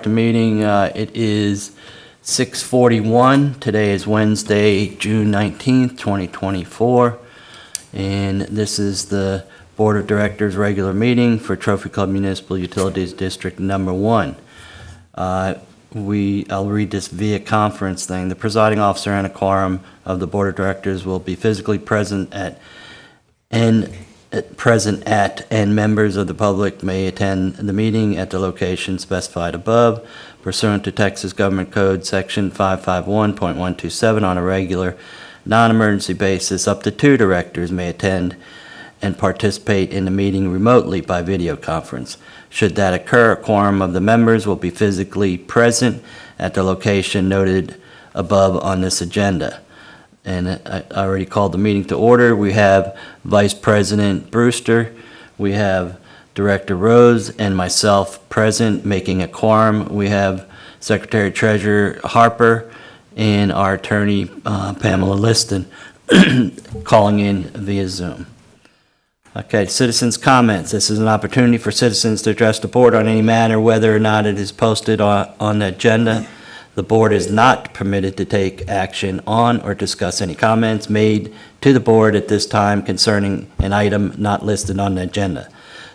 the meeting. It is 6:41. Today is Wednesday, June 19th, 2024. And this is the Board of Directors regular meeting for Trophy Club Municipal Utilities District Number 1. I'll read this via conference thing. The presiding officer and a quorum of the Board of Directors will be physically present at and members of the public may attend the meeting at the location specified above pursuant to Texas Government Code Section 551.127 on a regular, non-emergency basis. Up to 2 directors may attend and participate in the meeting remotely by video conference. Should that occur, a quorum of the members will be physically present at the location noted above on this agenda. And I already called the meeting to order. We have Vice President Brewster, we have Director Rose, and myself present, making a quorum. We have Secretary Treasurer Harper and our attorney Pamela Liston calling in via Zoom. Okay, citizens' comments. This is an opportunity for citizens to address the board on any matter, whether or not it is posted on the agenda. The board is not permitted to take action on or discuss any comments made to the board at this time concerning an item not listed on the agenda.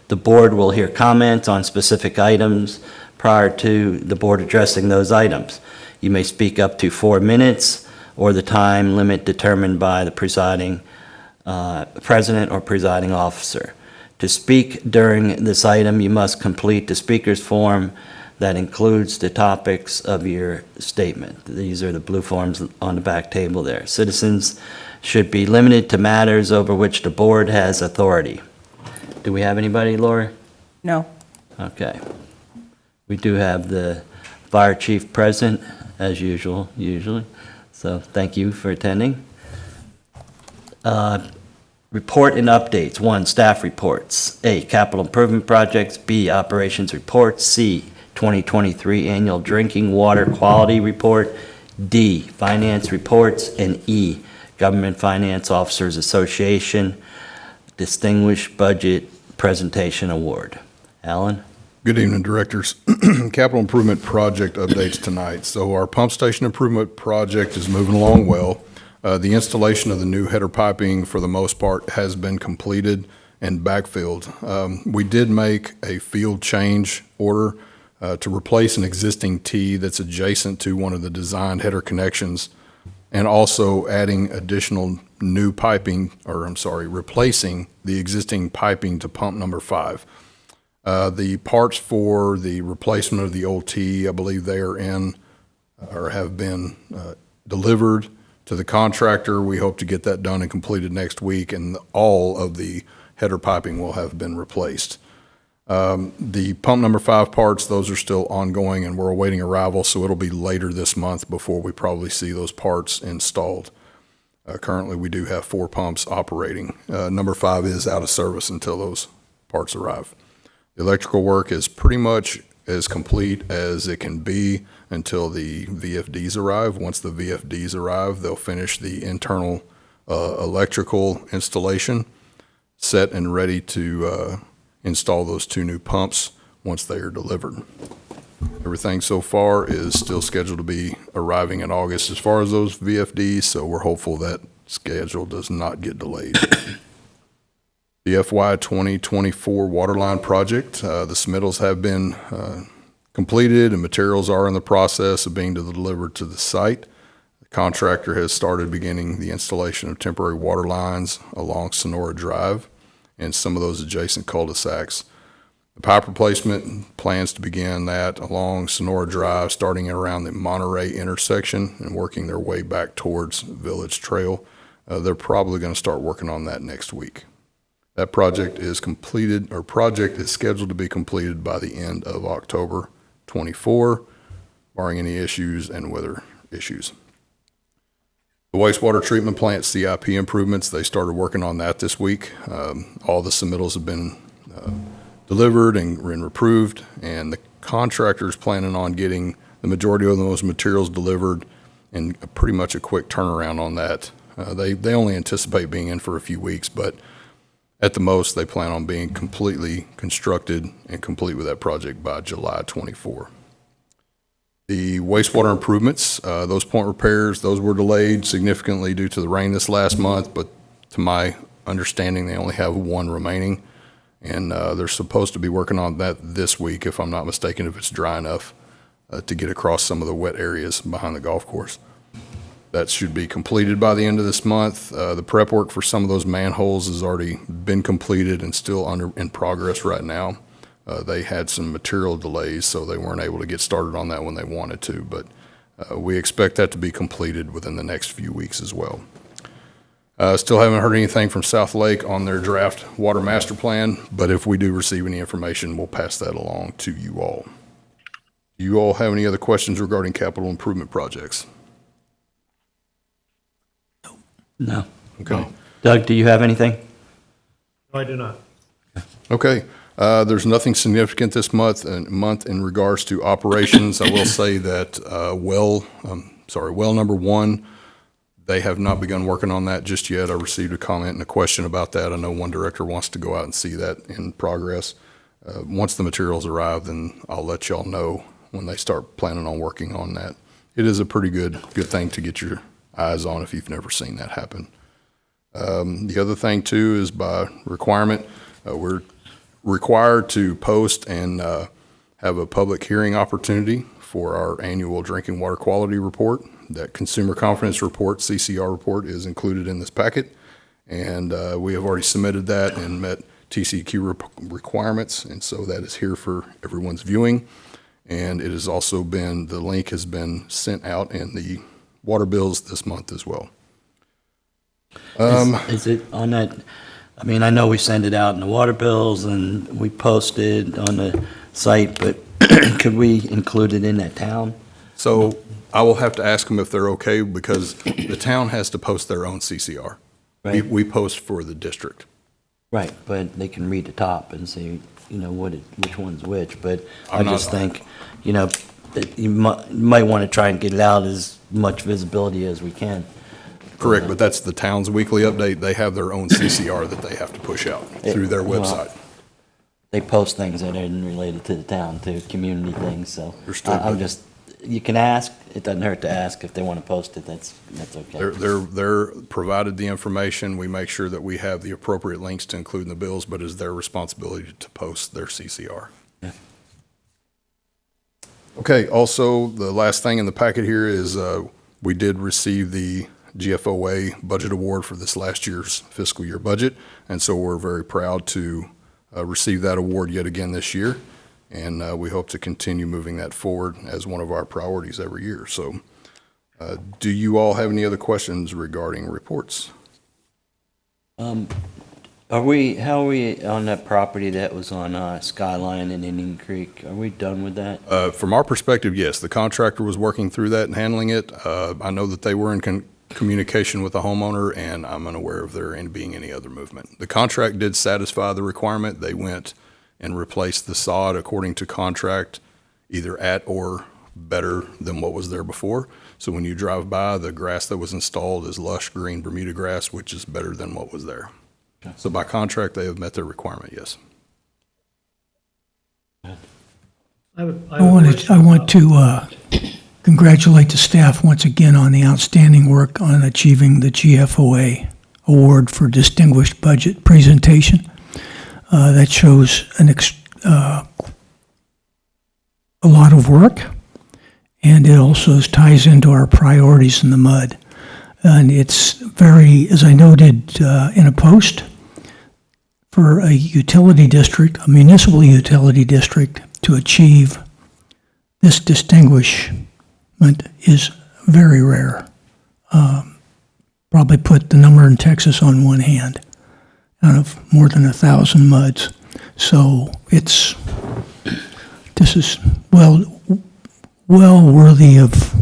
The board will hear comments on specific items prior to the board addressing those items. You may speak up to 4 minutes or the time limit determined by the presiding president or presiding officer. To speak during this item, you must complete the speaker's form that includes the topics of your statement. These are the blue forms on the back table there. Citizens should be limited to matters over which the board has authority. Do we have anybody, Lori? No. Okay. We do have the fire chief present, as usual, usually. So thank you for attending. Report and updates. 1, staff reports. A, capital improvement projects. B, operations reports. C, 2023 annual drinking water quality report. D, finance reports. And E, Government Finance Officers Association Distinguished Budget Presentation Award. Alan? Good evening, directors. Capital improvement project updates tonight. So our pump station improvement project is moving along well. The installation of the new header piping, for the most part, has been completed and backfilled. We did make a field change order to replace an existing T that's adjacent to one of the designed header connections, and also adding additional new piping, replacing the existing piping to pump number 5. The parts for the replacement of the old T, I believe they are in or have been delivered to the contractor. We hope to get that done and completed next week, and all of the header piping will have been replaced. The pump number 5 parts, those are still ongoing and we're awaiting arrival, so it'll be later this month before we probably see those parts installed. Currently we do have 4 pumps operating. Number 5 is out of service until those parts arrive. The electrical work is pretty much as complete as it can be until the VFDs arrive. Once the VFDs arrive, they'll finish the internal electrical installation, set and ready to install those 2 new pumps once they are delivered. Everything so far is still scheduled to be arriving in August as far as those VFDs, so we're hopeful that schedule does not get delayed. The FY 2024 waterline project, the submittals have been completed and materials are in the process of being delivered to the site. The contractor has started beginning the installation of temporary water lines along Sonora Drive and some of those adjacent cul-de-sacs. The pipe replacement plans to begin that along Sonora Drive, starting around the Monterey intersection and working their way back towards Village Trail. They're probably going to start working on that next week. That project is completed, or project is scheduled to be completed by the end of October 24, barring any issues and weather issues. The wastewater treatment plant CIP improvements, they started working on that this week. All the submittals have been delivered and approved, and the contractor is planning on getting the majority of those materials delivered and pretty much a quick turnaround on that. They only anticipate being in for a few weeks, but at the most, they plan on being completely constructed and complete with that project by July 24. The wastewater improvements, those point repairs, those were delayed significantly due to the rain this last month, but to my understanding, they only have one remaining. And they're supposed to be working on that this week, if I'm not mistaken, if it's dry enough to get across some of the wet areas behind the golf course. That should be completed by the end of this month. The prep work for some of those manholes has already been completed and still in progress right now. They had some material delays, so they weren't able to get started on that when they wanted to, but we expect that to be completed within the next few weeks as well. Still haven't heard anything from South Lake on their draft water master plan, but if we do receive any information, we'll pass that along to you all. Do you all have any other questions regarding capital improvement projects? No. Okay. Doug, do you have anything? No, I do not. Okay. There's nothing significant this month in regards to operations. I will say that well number one, they have not begun working on that just yet. I received a comment and a question about that. I know one director wants to go out and see that in progress. Once the materials arrive, then I'll let y'all know when they start planning on working on that. It is a pretty good thing to get your eyes on if you've never seen that happen. The other thing too is by requirement, we're required to post and have a public hearing opportunity for our annual drinking water quality report. That Consumer Confidence Report, CCR report, is included in this packet, and we have already submitted that and met TCEQ requirements, and so that is here for everyone's viewing. And it has also been, the link has been sent out in the water bills this month as well. Is it on that? I mean, I know we send it out in the water bills and we post it on the site, but could we include it in that town? So I will have to ask them if they're okay, because the town has to post their own CCR. Right. We post for the district. Right, but they can read the top and see, which one's which. But I I'm not- just think, that you might want to try and get it out as much visibility as we can. Correct, but that's the town's weekly update. They have their own CCR that they have to push out through their Well, website. They post things that aren't related to the town, to community things, so. Understood, I'm but- just, you can ask, it doesn't hurt to ask. If they want to post it, that's okay. They're provided the information. We make sure that we have the appropriate links to include in the bills, but it's their responsibility to post their CCR. Yeah. Okay, also, the last thing in the packet here is we did receive the GFOA budget award for this last year's fiscal year budget, and so we're very proud to receive that award yet again this year, and we hope to continue moving that forward as one of our priorities every year. So do you all have any other questions regarding reports? How are we on that property that was on Skyline and Indian Creek? Are we done with that? From our perspective, yes, the contractor was working through that and handling it. I know that they were in communication with the homeowner, and I'm unaware of there being any other movement. The contract did satisfy the requirement. They went and replaced the sod according to contract, either at or better than what was there before. So when you drive by, the grass that was installed is lush green Bermuda grass, which is better than what was there. Okay. So by contract, they have met their requirement, yes. I want to congratulate the staff once again on the outstanding work on achieving the GFOA Award for Distinguished Budget Presentation. That shows a lot of work, and it also ties into our priorities in the mud. And it's very, as I noted in a post, for a utility district, a municipal utility district, to achieve this distinguishment is very rare. Probably put the number in Texas on one hand out of more than 1,000 muds. So this is well worthy of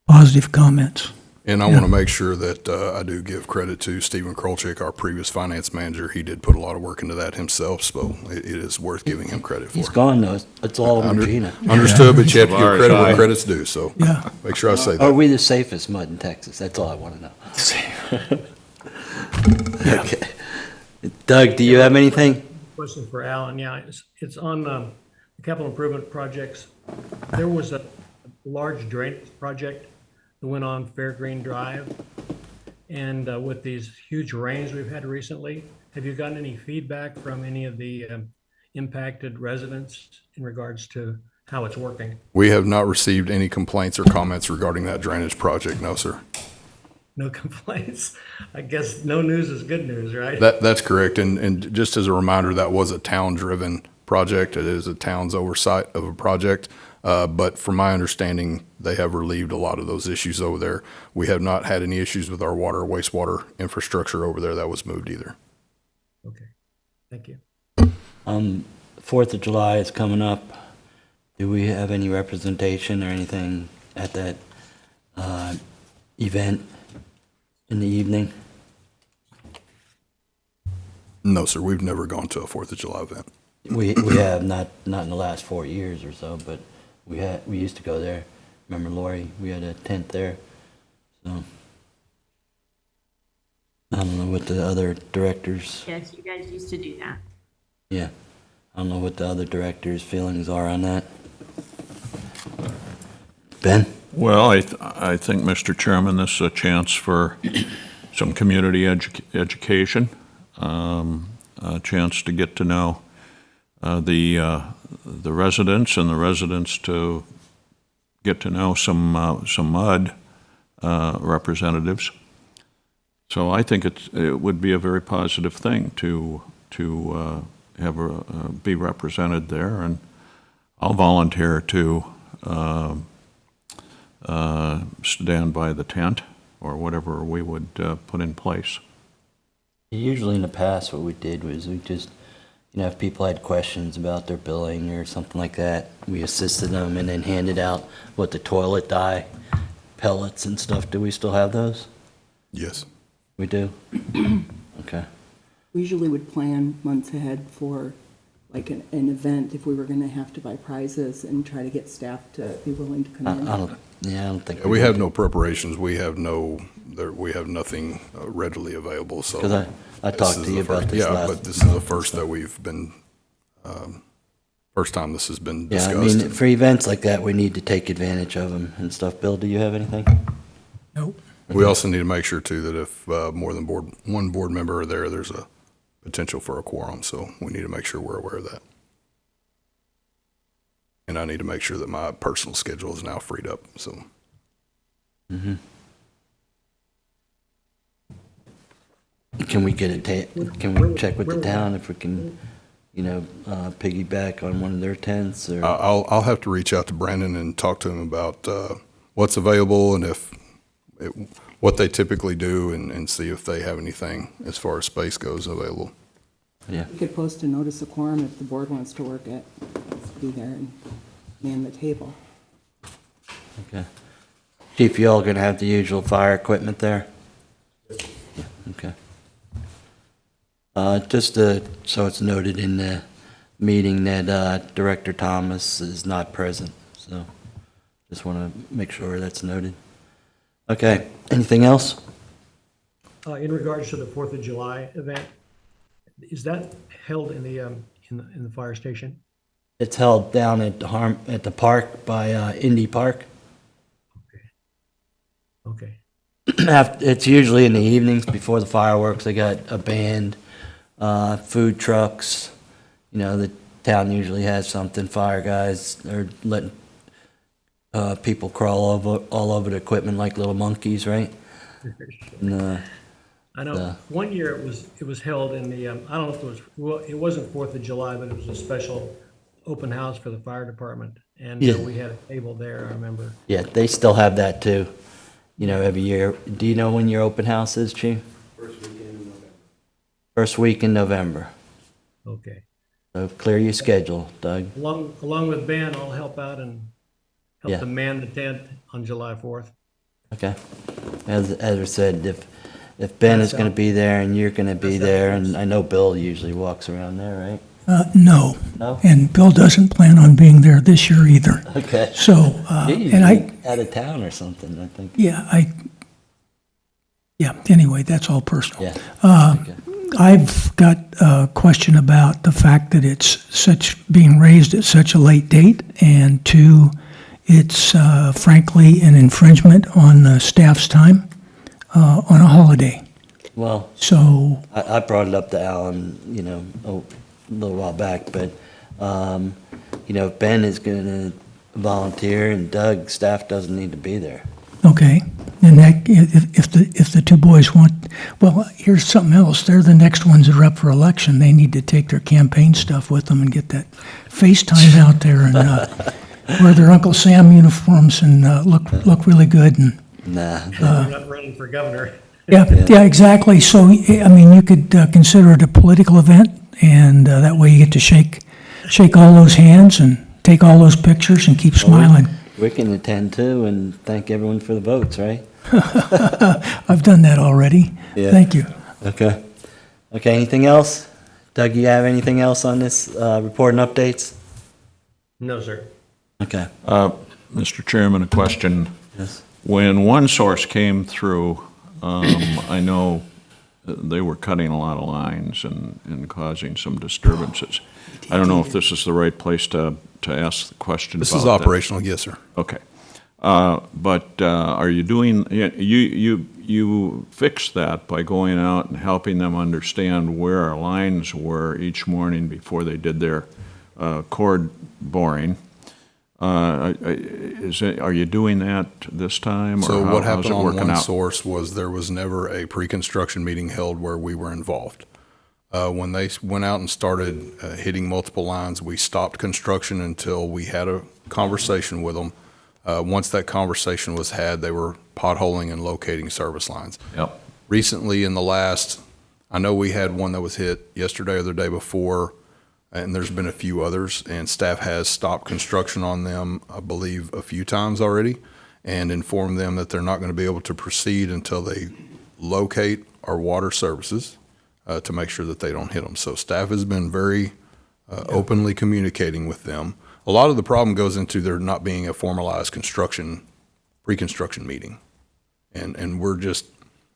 positive comments. And I want to make sure that I do give credit to Stephen Krolczyk, our previous finance manager. He did put a lot of work into that himself, so it is worth giving him credit for. He's gone, though. It's all over Gina. Understood, but you have to give credit where credit's due, so Yeah. make sure I say Are that. we the safest mud in Texas? That's all I want to know. Okay. Doug, do you have anything? Question for Alan. Yeah, it's on capital improvement projects, there was a large drainage project that went on Fairgreen Drive. And with these huge rains we've had recently, have you gotten any feedback from any of the impacted residents in regards to how it's working? We have not received any complaints or comments regarding that drainage project, no, sir. No complaints? I guess no news is good news, right? That's correct, and just as a reminder, that was a town-driven project. It is a town's oversight of a project, but from my understanding, they have relieved a lot of those issues over there. We have not had any issues with our water, wastewater infrastructure over there that was moved either. Okay, thank you. 4th of July is coming up. Do we have any representation or anything at that event in the evening? No, sir, we've never gone to a 4th of July event. We have, not in the last 4 years or so, but we used to go there. Remember, Lori, we had a tent there. So I don't know what the other directors, Yes, you guys used to do that. yeah, I don't know what the other directors' feelings are on that. Ben? Well, I think, Mr. Chairman, this is a chance for some community education, a chance to get to know the residents, and the residents to get to know some MUD representatives. So I think it would be a very positive thing to have be represented there, and I'll volunteer to stand by the tent or whatever we would put in place. Usually in the past, what we did was we just, if people had questions about their billing or something like that, we assisted them and then handed out what the toilet dye pellets and stuff. Do we still have those? Yes. We do? Okay. We usually would plan months ahead for like an event if we were going to have to buy prizes and try to get staff to be willing to come I in. don't think. We have no preparations. We have nothing readily available, so. Because I talked this to is you the about first- this Yeah, last but this is the month first and that stuff. we've been, first time this has been Yeah, I discussed. mean, for events like that, we need to take advantage of them and stuff. Bill, do you have anything? Nope. We also need to make sure too that if more than one board member are there, there's a potential for a quorum, so we need to make sure we're aware of that. And I need to make sure that my personal schedule is now freed up, so. Can we get can we check with the town if we can, piggyback on one of their tents or? I'll have to reach out to Brandon and talk to him about what's available and what they typically do and see if they have anything as far as space goes available. Yeah. We could post a notice of quorum if the board wants to work it, be there and man the table. Okay. Chief, you all gonna have the usual fire equipment there? Yeah, okay. Just so it's noted in the meeting that Director Thomas is not present, so just want to make sure that's noted. Okay, anything else? In regards to the 4th of July event, is that held in the fire station? It's held down at the park by Indy Park. Okay. It's usually in the evenings before the fireworks. They got a band, food trucks. The town usually has something. Fire guys are letting people crawl all over the equipment like little monkeys, right? And, I know, one year it was held in the, I don't know if it was, well, it wasn't 4th of July, but it was a special open house for the fire department. And Yeah. we had a table there, I remember. yeah, they still have that too. Every year. Do you know when your open house is, Chief? First week in November. Okay. So clear your schedule, Doug. Along with Ben, I'll help out and Yeah. help to man the tent on July 4th. Okay. As I said, if Ben is going to be there and you're going to be there, and I know Bill usually walks around there, right? No. No? And Bill doesn't plan on being there this year either. Okay. So, He's and I, out of town or something, I think. yeah, anyway, that's all personal. Yeah. Okay. I've got a question about the fact that it's being raised at such a late date, and two, it's frankly an infringement on the staff's time on a holiday. Well, So, I brought it up to Alan, a little while back, but, if Ben is going to volunteer and Doug, staff doesn't need to be there. okay, and that, if the two boys want, well, here's something else. They're the next ones that are up for election. They need to take their campaign stuff with them and get that FaceTime out there and wear their Uncle Sam uniforms and look really good. And Nah, We're not running for governor. yeah, exactly. So, I mean, you could consider it a political event, and that way you get to shake all those hands and take all those pictures and keep smiling. we can attend too and thank everyone for the votes, right? I've done that already. Yeah. Thank you. Okay. Okay, anything else? Doug, you have anything else on this, report and updates? No, sir. Okay. Mr. Chairman, a question. Yes. When OneSource came through, I know they were cutting a lot of lines and causing some disturbances. I don't know if this is the right place to ask the question This about is that. operational, yes, sir. Okay. But are you doing, you fixed that by going out and helping them understand where our lines were each morning before they did their cord boring. Are you doing that this time? So or what how's happened it on working out? OneSource was there was never a pre-construction meeting held where we were involved. When they went out and started hitting multiple lines, we stopped construction until we had a conversation with them. Once that conversation was had, they were potholing and locating service lines. Yep. Recently, in the last, I know we had one that was hit yesterday or the day before, and there's been a few others, and staff has stopped construction on them, I believe, a few times already, and informed them that they're not going to be able to proceed until they locate our water services to make sure that they don't hit them. So staff has been very openly communicating with them. A lot of the problem goes into there not being a formalized pre-construction meeting. And we're just,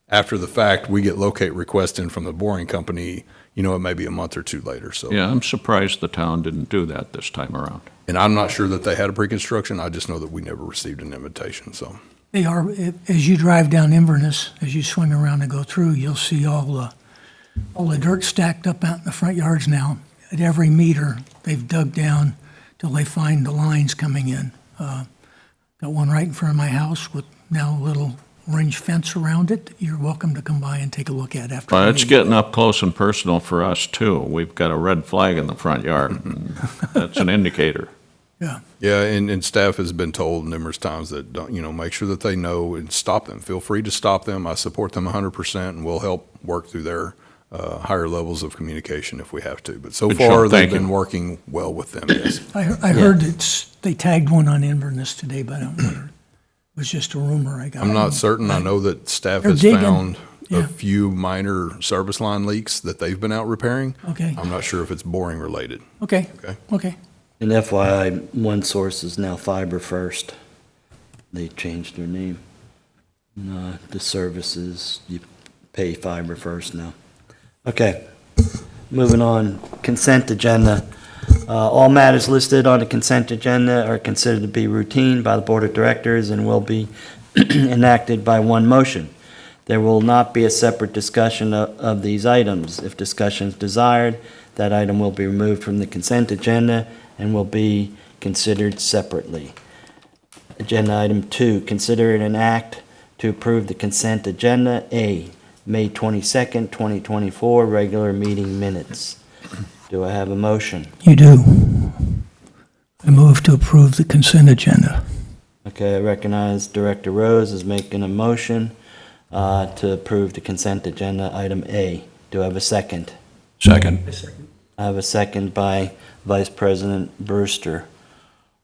after the fact, we get locate requests in from the boring company, it may be a month or two later, so. Yeah, I'm surprised the town didn't do that this time around. And I'm not sure that they had a pre-construction, I just know that we never received an invitation, so. They are, as you drive down Inverness, as you swing around and go through, you'll see all the dirt stacked up out in the front yards now. At every meter, they've dug down till they find the lines coming in. Got one right in front of my house with now a little orange fence around it. You're welcome to come by and take a look at after. Well, the it's meeting. getting up close and personal for us, too. We've got a red flag in the front yard, and that's an indicator. Yeah, Yeah, and staff has been told numerous times that, don't make sure that they know and stop them. Feel free to stop them. I support them 100%, and we'll help work through their higher levels of communication if we have to. But so Good far, job. they've Thank you. been working well with them, yes. I heard they tagged one on Inverness today, but I don't know. It was just a rumor I got. I'm not certain. I know that staff They're has digging. found Yeah. a few minor service line leaks that they've been out repairing. Okay, I'm not sure if it's boring related. okay, Okay. okay. And FYI, OneSource is now Fiber First. They changed their name. The services, you pay Fiber First now. Okay, moving on. Consent agenda. All matters listed on the consent agenda are considered to be routine by the Board of Directors and will be enacted by one motion. There will not be a separate discussion of these items. If discussion is desired, that item will be removed from the consent agenda and will be considered separately. Agenda item 2, consider an act to approve the consent agenda. A, May 22nd, 2024, regular meeting minutes. Do I have a motion? You do. I move to approve the consent agenda. Okay, I recognize Director Rose is making a motion to approve the consent agenda, item A. Do I have a second? Second. I have a second by Vice President Brewster.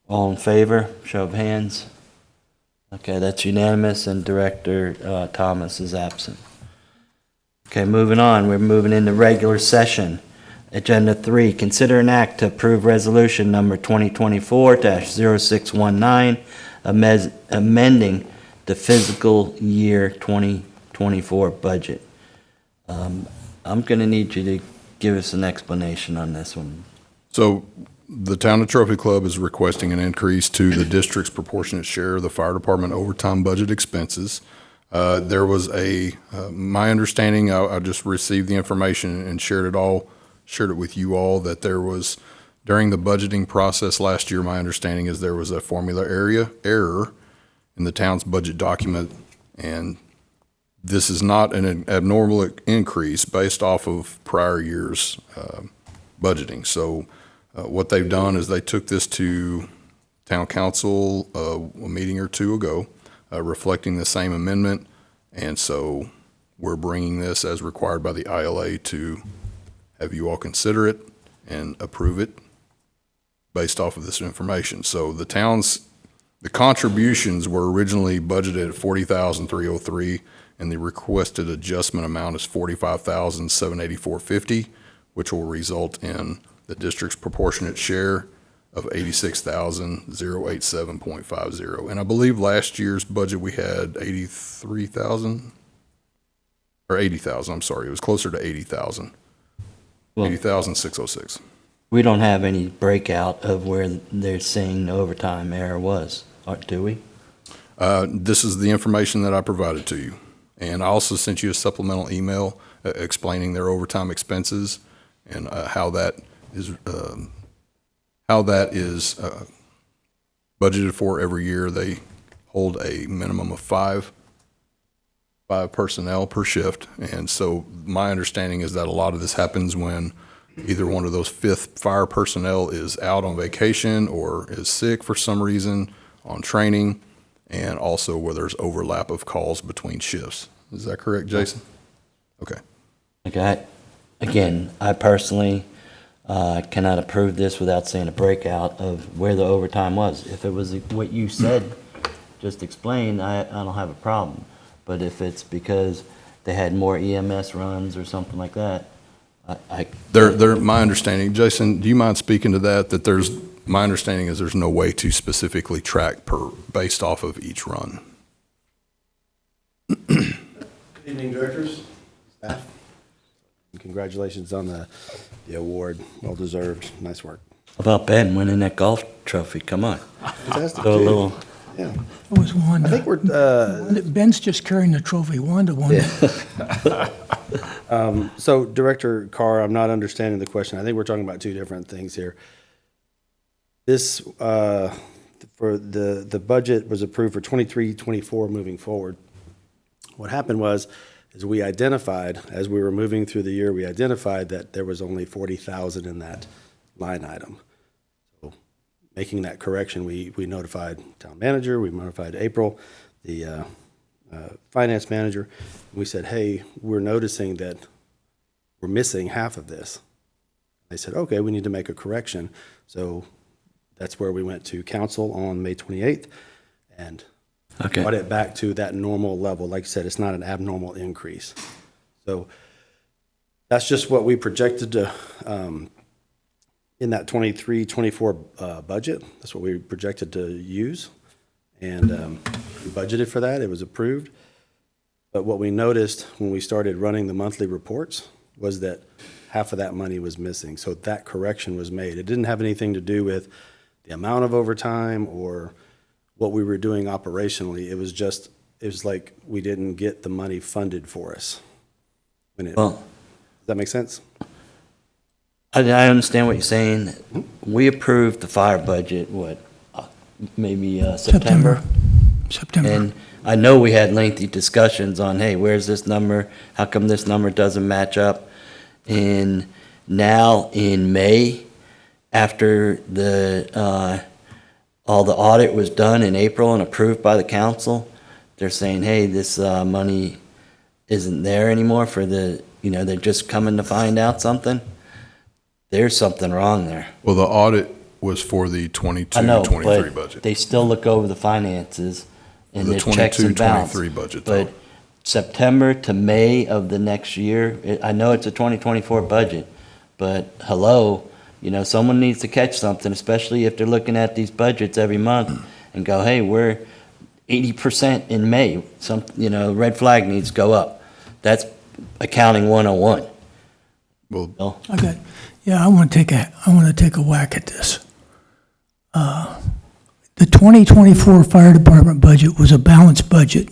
All in favor? Show of hands. Okay, that's unanimous, and Director Thomas is absent. Okay, moving on. We're moving into regular session. Agenda 3, consider an act to approve resolution number 2024-0619, amending the fiscal year 2024 budget. I'm gonna need you to give us an explanation on this one. So the Town of Trophy Club is requesting an increase to the district's proportionate share of the fire department overtime budget expenses. There was my understanding, I just received the information and shared it with you all, that there was, during the budgeting process last year, my understanding is there was a formula error in the town's budget document, and this is not an abnormal increase based off of prior year's budgeting. So what they've done is they took this to town council a meeting or two ago, reflecting the same amendment, and so we're bringing this as required by the ILA to have you all consider it and approve it based off of this information. So the contributions were originally budgeted at $40,303, and the requested adjustment amount is $45,784.50, which will result in the district's proportionate share of $86,087.50. And I believe last year's budget, we had 83,000, or 80,000, I'm sorry, it was closer to 80,000. Well- 80,606. We don't have any breakout of where they're saying the overtime error was, do we? This is the information that I provided to you. And I also sent you a supplemental email explaining their overtime expenses and how that is budgeted for every year. They hold a minimum of five personnel per shift. And so my understanding is that a lot of this happens when either one of those fifth fire personnel is out on vacation or is sick for some reason, on training, and also where there's overlap of calls between shifts. Is that correct, Jason? Okay. Okay, again, I personally cannot approve this without seeing a breakout of where the overtime was. If it was what you said, just explain, I don't have a problem. But if it's because they had more EMS runs or something like that, My understanding, Jason, do you mind speaking to that? My understanding is there's no way to specifically track based off of each run. Good evening, directors, staff. Congratulations on the award. Well deserved. Nice work. about Ben winning that golf trophy, come on. Fantastic. So a too. little, Yeah. It was Wanda. I think we're, Ben's just carrying the trophy. Wanda won it. so Director Carr, I'm not understanding the question. I think we're talking about two different things here. This, for the budget was approved for 23-24 moving forward. What happened is we identified, as we were moving through the year, we identified that there was only 40,000 in that line item. So making that correction, we notified town manager, we notified April, the finance manager. We said, hey, we're noticing that we're missing half of this. They said, okay, we need to make a correction. So that's where we went to council on May 28th and okay. brought it back to that normal level. Like I said, it's not an abnormal increase. So that's just what we projected to, in that 23-24 budget. That's what we projected to use. And we budgeted for that. It was approved. But what we noticed when we started running the monthly reports was that half of that money was missing. So that correction was made. It didn't have anything to do with the amount of overtime or what we were doing operationally. It was like we didn't get the money funded for us. Well, Does that make sense? I understand what you're saying. We approved the fire budget, maybe September? September. And I know we had lengthy discussions on, hey, where's this number? How come this number doesn't match up? And now in May, after all the audit was done in April and approved by the council, they're saying, hey, this money isn't there anymore for they're just coming to find out something. There's something wrong there. Well, the audit was for the I know, 22-23 but budget. they still look over the finances and The there's checks and 22-23 balances. budget, though. But September to May of the next year, I know it's a 2024 budget, but hello, someone needs to catch something, especially if they're looking at these budgets every month and go, hey, we're 80% in May. Red flag needs to go up. That's accounting 101. Well, Bill? I want to take a whack at this. The 2024 fire department budget was a balanced budget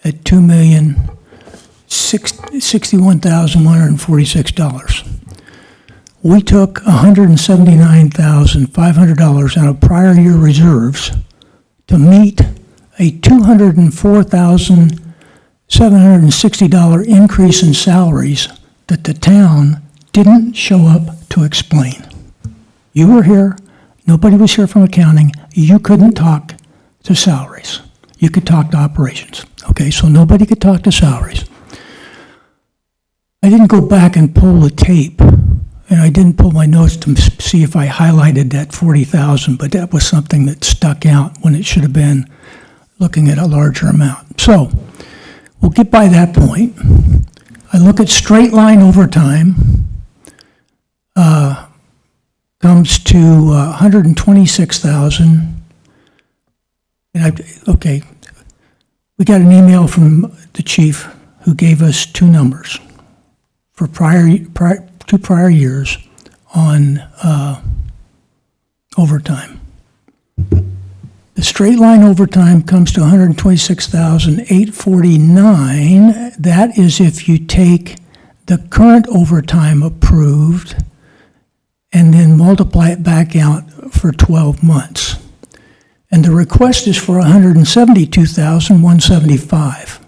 at $2,061,146. We took $179,500 out of prior year reserves to meet a $204,760 increase in salaries that the town didn't show up to explain. You were here, nobody was here from accounting, you couldn't talk to salaries. You could talk to operations, okay? So nobody could talk to salaries. I didn't go back and pull the tape, and I didn't pull my notes to see if I highlighted that 40,000, but that was something that stuck out when it should have been looking at a larger amount. So we'll get by that point. I look at straight line overtime, comes to 126,000. And we got an email from the chief who gave us two numbers for two prior years on overtime. The straight line overtime comes to 126,849. That is if you take the current overtime approved and then multiply it back out for 12 months. And the request is for 172,175.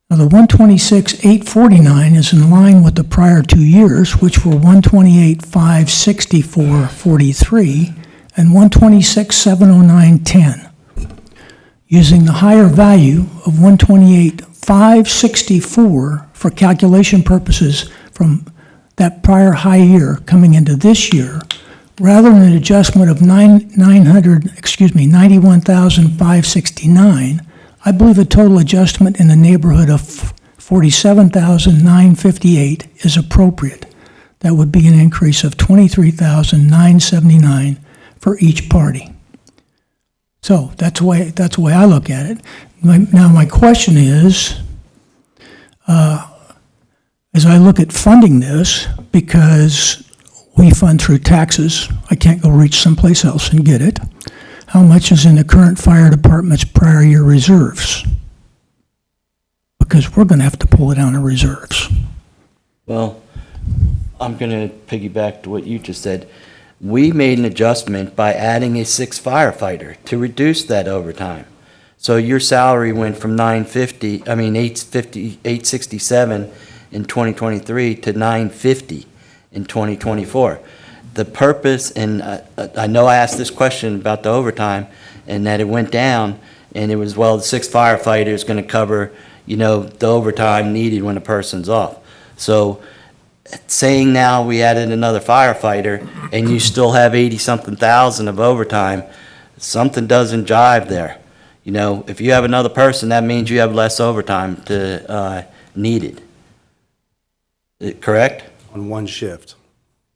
Now, the 126,849 is in line with the prior 2 years, which were 128,564.43 and 126,709.10. Using the higher value of 128,564 for calculation purposes from that prior high year coming into this year, rather than an adjustment of 91,569, I believe a total adjustment in the neighborhood of 47,958 is appropriate. That would be an increase of 23,979 for each party. So that's the way I look at it. Now my question is, as I look at funding this, because we fund through taxes, I can't go reach someplace else and get it. How much is in the current fire department's prior year reserves? Because we're going to have to pull it out of reserves. Well, I'm going to piggyback to what you just said. We made an adjustment by adding a sixth firefighter to reduce that overtime. So your salary went from 867 in 2023 to 950 in 2024. The purpose, and I know I asked this question about the overtime, and that it went down, and it was, well, the sixth firefighter is going to cover, the overtime needed when a person's off. So saying now we added another firefighter, and you still have 80-something thousand of overtime, something doesn't jive there. If you have another person, that means you have less overtime needed. Correct? On one shift.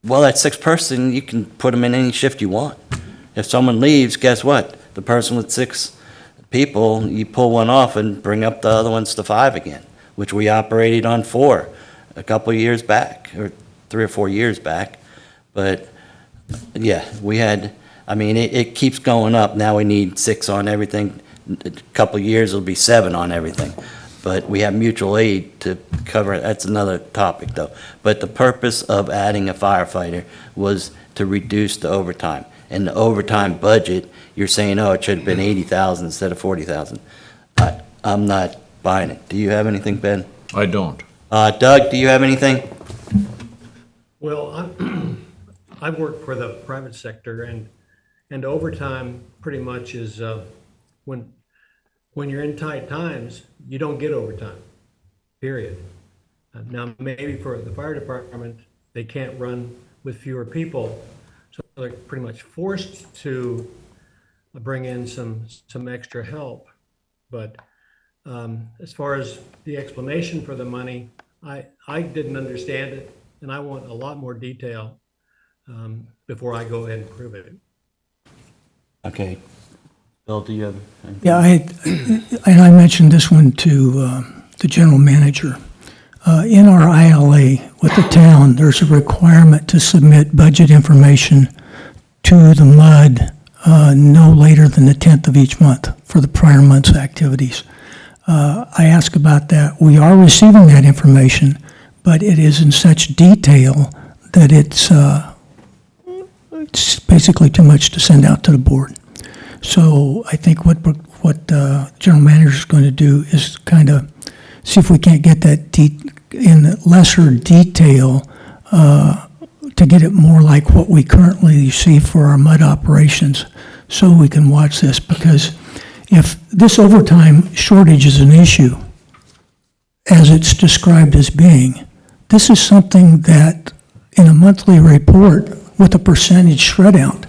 Well, that sixth person, you can put them in any shift you want. If someone leaves, guess what? The person with six people, you pull one off and bring up the other ones to 5 again, which we operated on 4 a couple of years back, or 3 or 4 years back. But yeah, we had, it keeps going up. Now we need 6 on everything. A couple of years, it'll be 7 on everything. But we have mutual aid to cover, that's another topic though. But the purpose of adding a firefighter was to reduce the overtime. And the overtime budget, you're saying, it should have been 80,000 instead of 40,000. I'm not buying it. Do you have anything, Ben? I don't. Doug, do you have anything? Well, I've worked for the private sector, and overtime pretty much is when you're in tight times, you don't get overtime, period. Now, maybe for the fire department, they can't run with fewer people, so they're pretty much forced to bring in some extra help. But as far as the explanation for the money, I didn't understand it, and I want a lot more detail before I go ahead and prove it. Okay. Bill, do you have anything? Yeah, and I mentioned this one to the general manager. In our ILA with the town, there's a requirement to submit budget information to the MUD no later than the 10th of each month for the prior month's activities. I ask about that. We are receiving that information, but it is in such detail that it's basically too much to send out to the board. So I think what general manager is going to do is kind of see if we can't get that in lesser detail to get it more like what we currently see for our mud operations, so we can watch this. Because if this overtime shortage is an issue, as it's described as being, this is something that in a monthly report with a percentage shred out,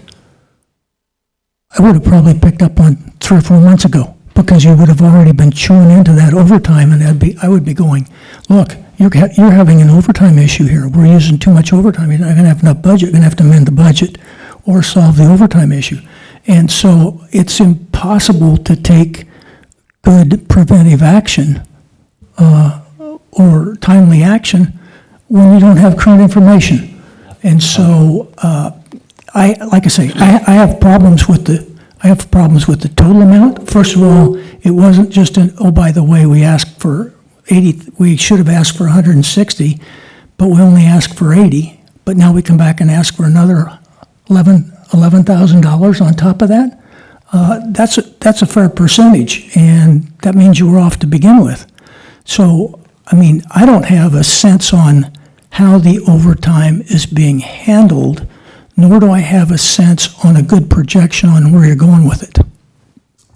I would have probably picked up on 3 or 4 months ago, because you would have already been chewing into that overtime, and I would be going, look, you're having an overtime issue here. We're using too much overtime. You're not going to have enough budget. You're going to have to amend the budget or solve the overtime issue. And so it's impossible to take good preventive action or timely action when you don't have current information. And so, like I say, I have problems with the total amount. First of all, it wasn't just oh, by the way, we asked for 80, we should have asked for 160, but we only asked for 80. But now we come back and ask for another $11,000 on top of that. That's a fair percentage, and that means you were off to begin with. So, I mean, I don't have a sense on how the overtime is being handled, nor do I have a sense on a good projection on where you're going with it.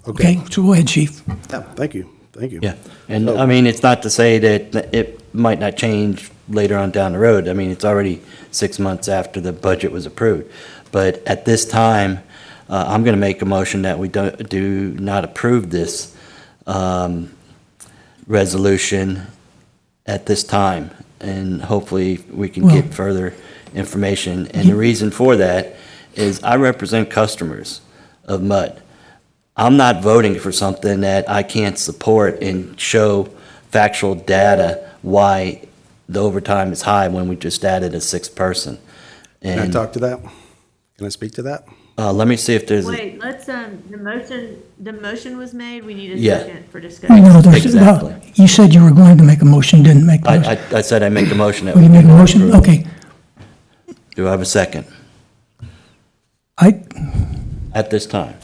Okay, so go ahead, Chief. Yeah, thank you. Yeah, and I mean, it's not to say that it might not change later on down the road. I mean, it's already 6 months after the budget was approved. But at this time, I'm going to make a motion that we do not approve this resolution at this time. And hopefully, we can get further information. And the reason for that is I represent customers of MUD. I'm not voting for something that I can't support and show factual data why the overtime is high when we just added a 6th person. Can I talk to that? Can I speak to that? Let me see if there's. Wait, let's, the motion was made, we need a Yeah. second for discussion. No, Exactly. you said you were going to make a motion, didn't make the motion. I said I make a motion that Oh, we you made a do not motion? approve. Okay. Do I have a second at this time,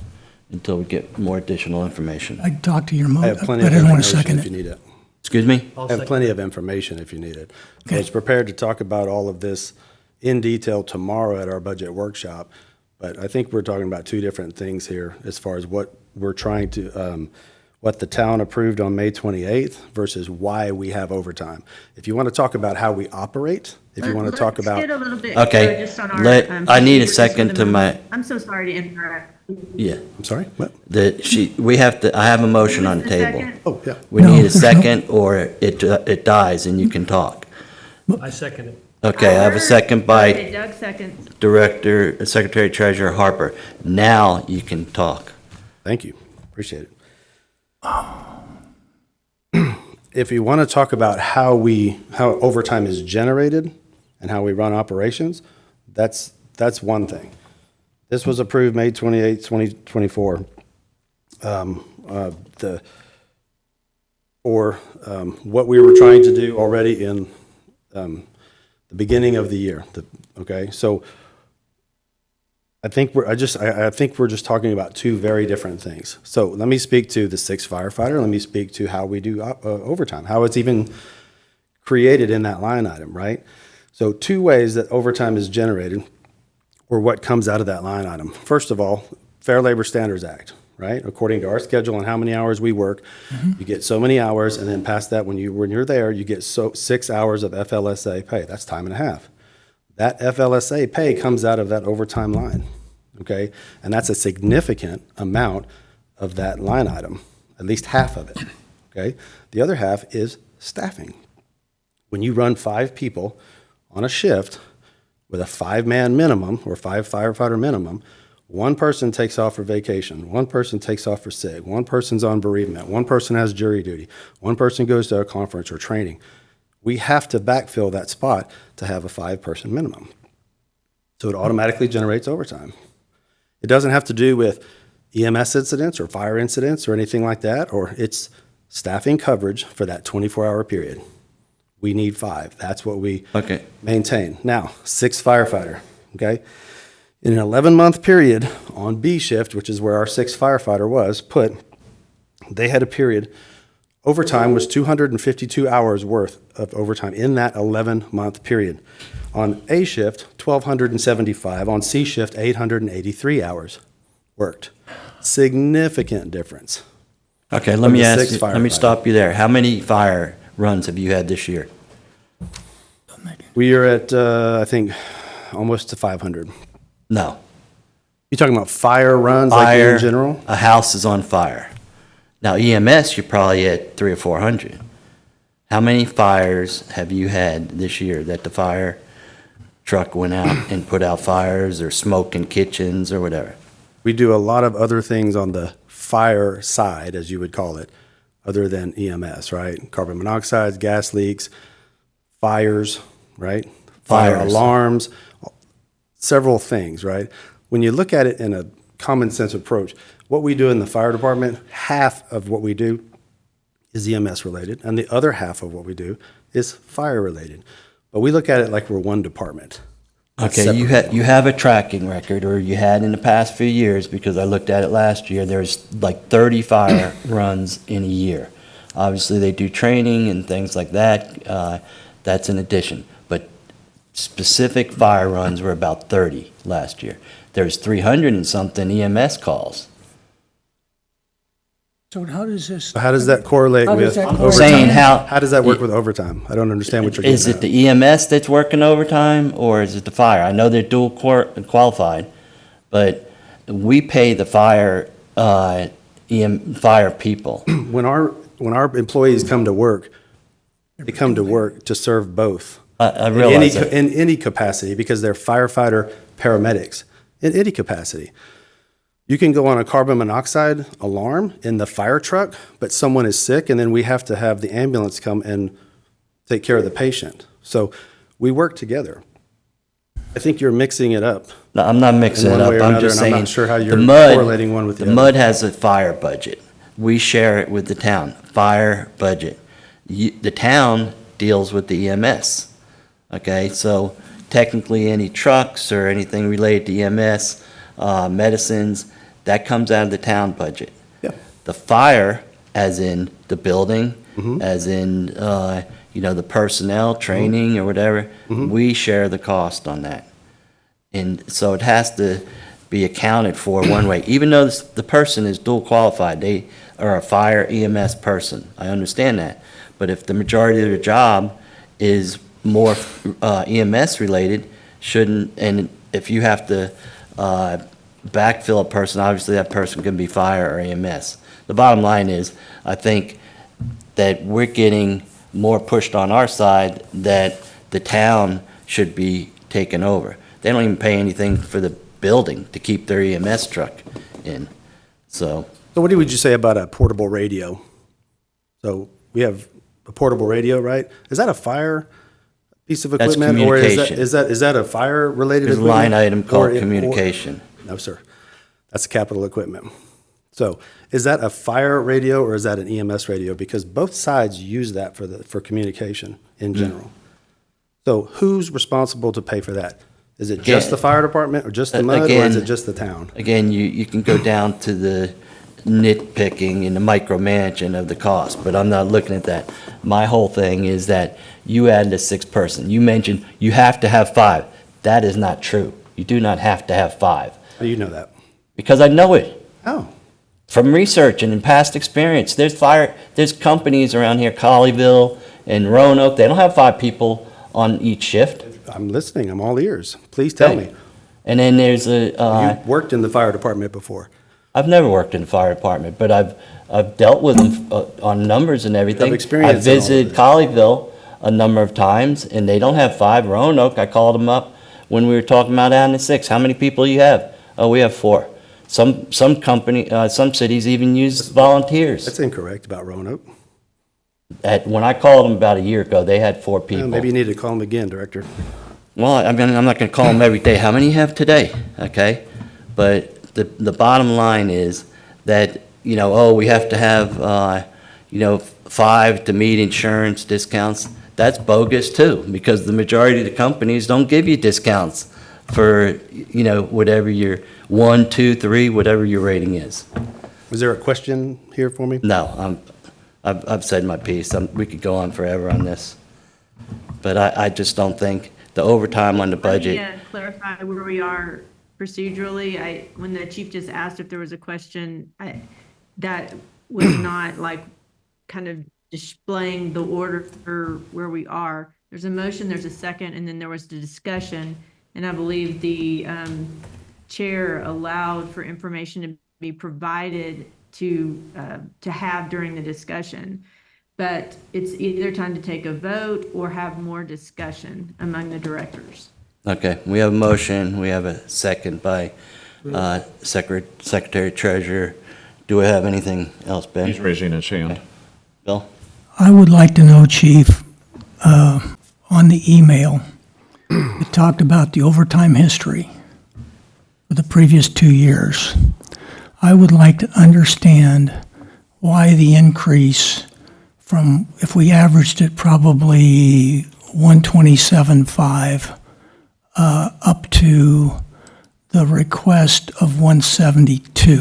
until we get more additional information? I'd talk to your I motion, have but plenty I of didn't want to information second if you it. need it. Excuse me? I'll I have second. plenty of information if you need it. I Okay. was prepared to talk about all of this in detail tomorrow at our budget workshop, but I think we're talking about two different things here as far as what we're trying to, what the town approved on May 28th versus why we have overtime. If you want to talk about how we operate, if you want to talk about. Let's get a little bit Okay, clearer just on our, I need a procedures second for the to my- moment. I'm so sorry to interrupt. Yeah, I'm sorry, what? I have a motion on the Who's the table. second? Oh, yeah. We No, need a there's no- second, or it dies and you can talk. I second it. Okay, I have a second Okay, by Doug seconds. Secretary Treasurer Harper. Now you can talk. Thank you. Appreciate it. If you want to talk about how overtime is generated and how we run operations, that's one thing. This was approved May 28, 2024. What we were trying to do already in the beginning of the year. Okay, so I think we're just talking about two very different things. So let me speak to the 6th firefighter. Let me speak to how we do overtime, how it's even created in that line item, right? So 2 ways that overtime is generated, or what comes out of that line item. First of all, Fair Labor Standards Act, right? According to our schedule and how many hours we work, you get so many hours, and then past that, when you're there, you get 6 hours of FLSA pay. That's time and a half. That FLSA pay comes out of that overtime line, okay? And that's a significant amount of that line item, at least half of it, okay? The other half is staffing. When you run 5 people on a shift with a 5-man minimum or 5 firefighter minimum, one person takes off for vacation, one person takes off for sick, one person's on bereavement, one person has jury duty, one person goes to a conference or training. we have to backfill that spot to have a 5-person minimum. So it automatically generates overtime. It doesn't have to do with EMS incidents or fire incidents or anything like that, or it's staffing coverage for that 24-hour period. We need 5. That's what we Okay. maintain. Now, 6th firefighter, okay? In an 11-month period on B shift, which is where our 6th firefighter was put, they had a period, overtime was 252 hours worth of overtime in that 11-month period. On A shift, 1,275. On C shift, 883 hours worked. Significant difference. Okay, From let me the ask sixth you, let me firefighter. stop you there. How many fire runs have you had this year? We are at, I think, almost to 500. No. You talking about fire runs like Fire, in general? a house is on fire. Now EMS, you're probably at 300 or 400. How many fires have you had this year that the fire truck went out and put out fires or smoke in kitchens or whatever? We do a lot of other things on the fire side, as you would call it, other than EMS, right? Carbon monoxide, gas leaks, fires, right? Fire Fires. alarms, several things, right? When you look at it in a common sense approach, what we do in the fire department, half of what we do is EMS related, and the other half of what we do is fire related. But we look at it like we're one department. Not Okay, you separate. have a tracking record, or you had in the past few years, because I looked at it last year, there's like 30 fire runs in a year. Obviously, they do training and things like that, that's an addition. But specific fire runs were about 30 last year. There's 300 and something EMS calls. So how does this? So how does that correlate How does with that overtime? correlate? Saying How does that work with overtime? I don't understand what you're getting Is it at. the EMS that's working overtime, or is it the fire? I know they're dual qualified, but we pay the fire, fire people. When our employees come to work, they come to work to serve both. I realize that. In any capacity, because they're firefighter paramedics, in any capacity. You can go on a carbon monoxide alarm in the fire truck, but someone is sick, and then we have to have the ambulance come and take care of the patient. So we work together. I think you're mixing it up. No, I'm not mixing in it one up. way or I'm another, just and I'm saying. not sure how the you're mud- correlating one with the The other. mud has a fire budget. We share it with the town, fire budget. The town deals with the EMS. Okay, so technically any trucks or anything related to EMS, medicines, that comes out of the town budget. Yeah. The fire, as in the building, Mm-hmm. as in, the personnel, training or whatever, Mm-hmm. we share the cost on that. And so it has to be accounted for one way, even though the person is dual qualified, they are a fire EMS person, I understand that. But if the majority of their job is more EMS related, and if you have to backfill a person, obviously that person can be fire or EMS. The bottom line is, I think that we're getting more pushed on our side that the town should be taken over. They don't even pay anything for the building to keep their EMS truck in, so. So what would you say about a portable radio? So we have a portable radio, right? Is that a fire piece of That's equipment? Or communication. is that a fire-related There's a equipment? line item called Or- communication. No, sir. That's capital equipment. So is that a fire radio or is that an EMS radio? Because both sides use that for communication in general. So who's responsible to pay for that? Is it just Again- the fire department or just the MUD, or is again- it just the town? Again, you can go down to the nitpicking and the micromanaging of the cost, but I'm not looking at that. My whole thing is that you added a 6th person. You mentioned you have to have 5. That is not true. You do not have to have 5, How do you know that? because I know it. Oh, From research and in past experience, there's companies around here, Colleyville and Roanoke, they don't have 5 people on each shift. I'm listening. I'm all ears. Please tell me. And then there's a, You worked in the fire department before. I've never worked in the fire department, but I've dealt with them on numbers and everything. experience I in all of visited it. Colleyville a number of times, and they don't have 5. Roanoke, I called them up when we were talking about adding 6. How many people you have? Oh, we have 4. Some cities even use volunteers. That's incorrect about Roanoke. When I called them about a year ago, they had 4 people. Maybe you need to call them again, Director. Well, I mean, I'm not gonna call them every day. How many you have today? Okay? But the bottom line is that, we have to have, 5 to meet insurance discounts. That's bogus too, because the majority of the companies don't give you discounts for, whatever your 1, 2, 3, whatever your rating is. Was there a question here for me? No, I've said my piece. We could go on forever on this. But I just don't think the overtime on the budget. Let me clarify where we are procedurally. When the chief just asked if there was a question, that was not like kind of displaying the order for where we are. There's a motion, there's a second, and then there was the discussion. And I believe the chair allowed for information to be provided to have during the discussion. But it's either time to take a vote or have more discussion among the directors. Okay, we have a motion, we have a second by Secretary Treasurer. Do we have anything else, Ben? He's raising his hand. Bill? I would like to know, Chief, on the email, it talked about the overtime history for the previous 2 years. I would like to understand why the increase from, if we averaged it probably 127.5 up to the request of 172.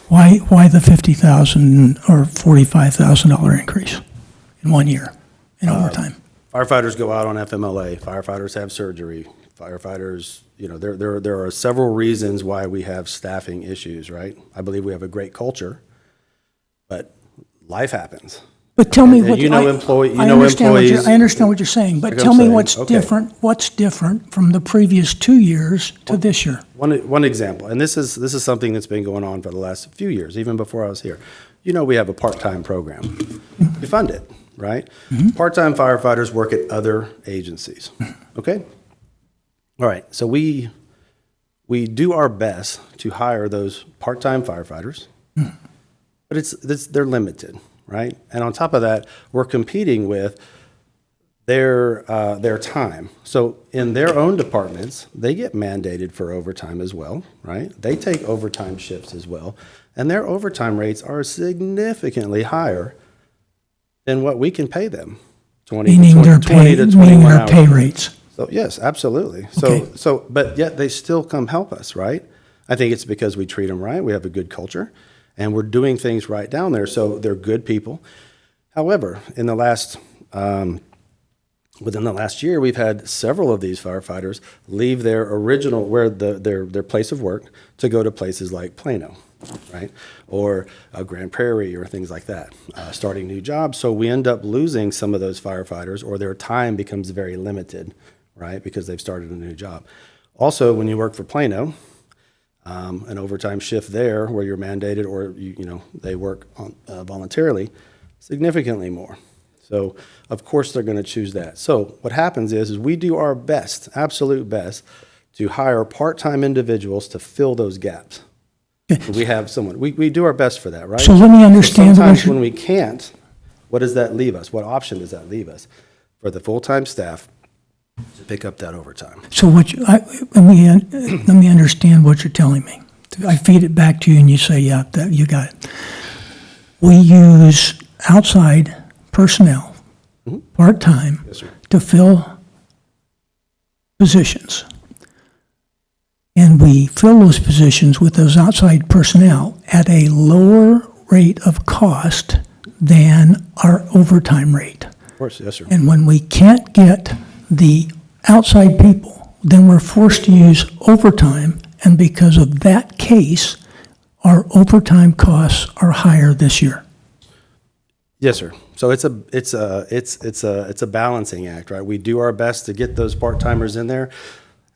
Why the $50,000 or $45,000 increase in 1 year in overtime? Firefighters go out on FMLA, firefighters have surgery, firefighters, there are several reasons why we have staffing issues, right? I believe we have a great culture, but life happens. But tell me And what. you know I understand employees. I understand what you're saying, but Like I'm tell me saying, what's okay. different from the previous 2 years to this year? One example, and this is something that's been going on for the last few years, even before I was here. We have a part-time program. We fund it, right? Part-time firefighters work at other agencies, okay? All right, so we do our best to hire those part-time firefighters, but they're limited, right? And on top of that, we're competing with their time. So in their own departments, they get mandated for overtime as well, right? They take overtime shifts as well, and their overtime rates are significantly higher than what we can pay them. 20 to 21 Meaning their hours. pay rates. So yes, absolutely. Okay. But yet they still come help us, right? I think it's because we treat them right. We have a good culture, and we're doing things right down there. So they're good people. However, within the last year, we've had several of these firefighters leave their original, their place of work, to go to places like Plano, right? Or Grand Prairie or things like that, starting new jobs. So we end up losing some of those firefighters, or their time becomes very limited, right? Because they've started a new job. Also, when you work for Plano, an overtime shift there where you're mandated, or they work on, voluntarily, significantly more. So of course they're going to choose that. So what happens is we do our best, absolute best, to hire part-time individuals to fill those gaps. We have someone. We do our best for that, right? So let me understand. Sometimes when we can't, what does that leave us? What option does that leave us for the full-time staff to pick up that overtime? So let me understand what you're telling me. I feed it back to you and you say, yeah, you got it. We use outside personnel, part-time, Yes, sir. to fill positions. And we fill those positions with those outside personnel at a lower rate of cost than our overtime rate. Of course, yes, sir. And when we can't get the outside people, then we're forced to use overtime, and because of that case, our overtime costs are higher this year. Yes, sir. So it's a balancing act, right? We do our best to get those part-timers in there.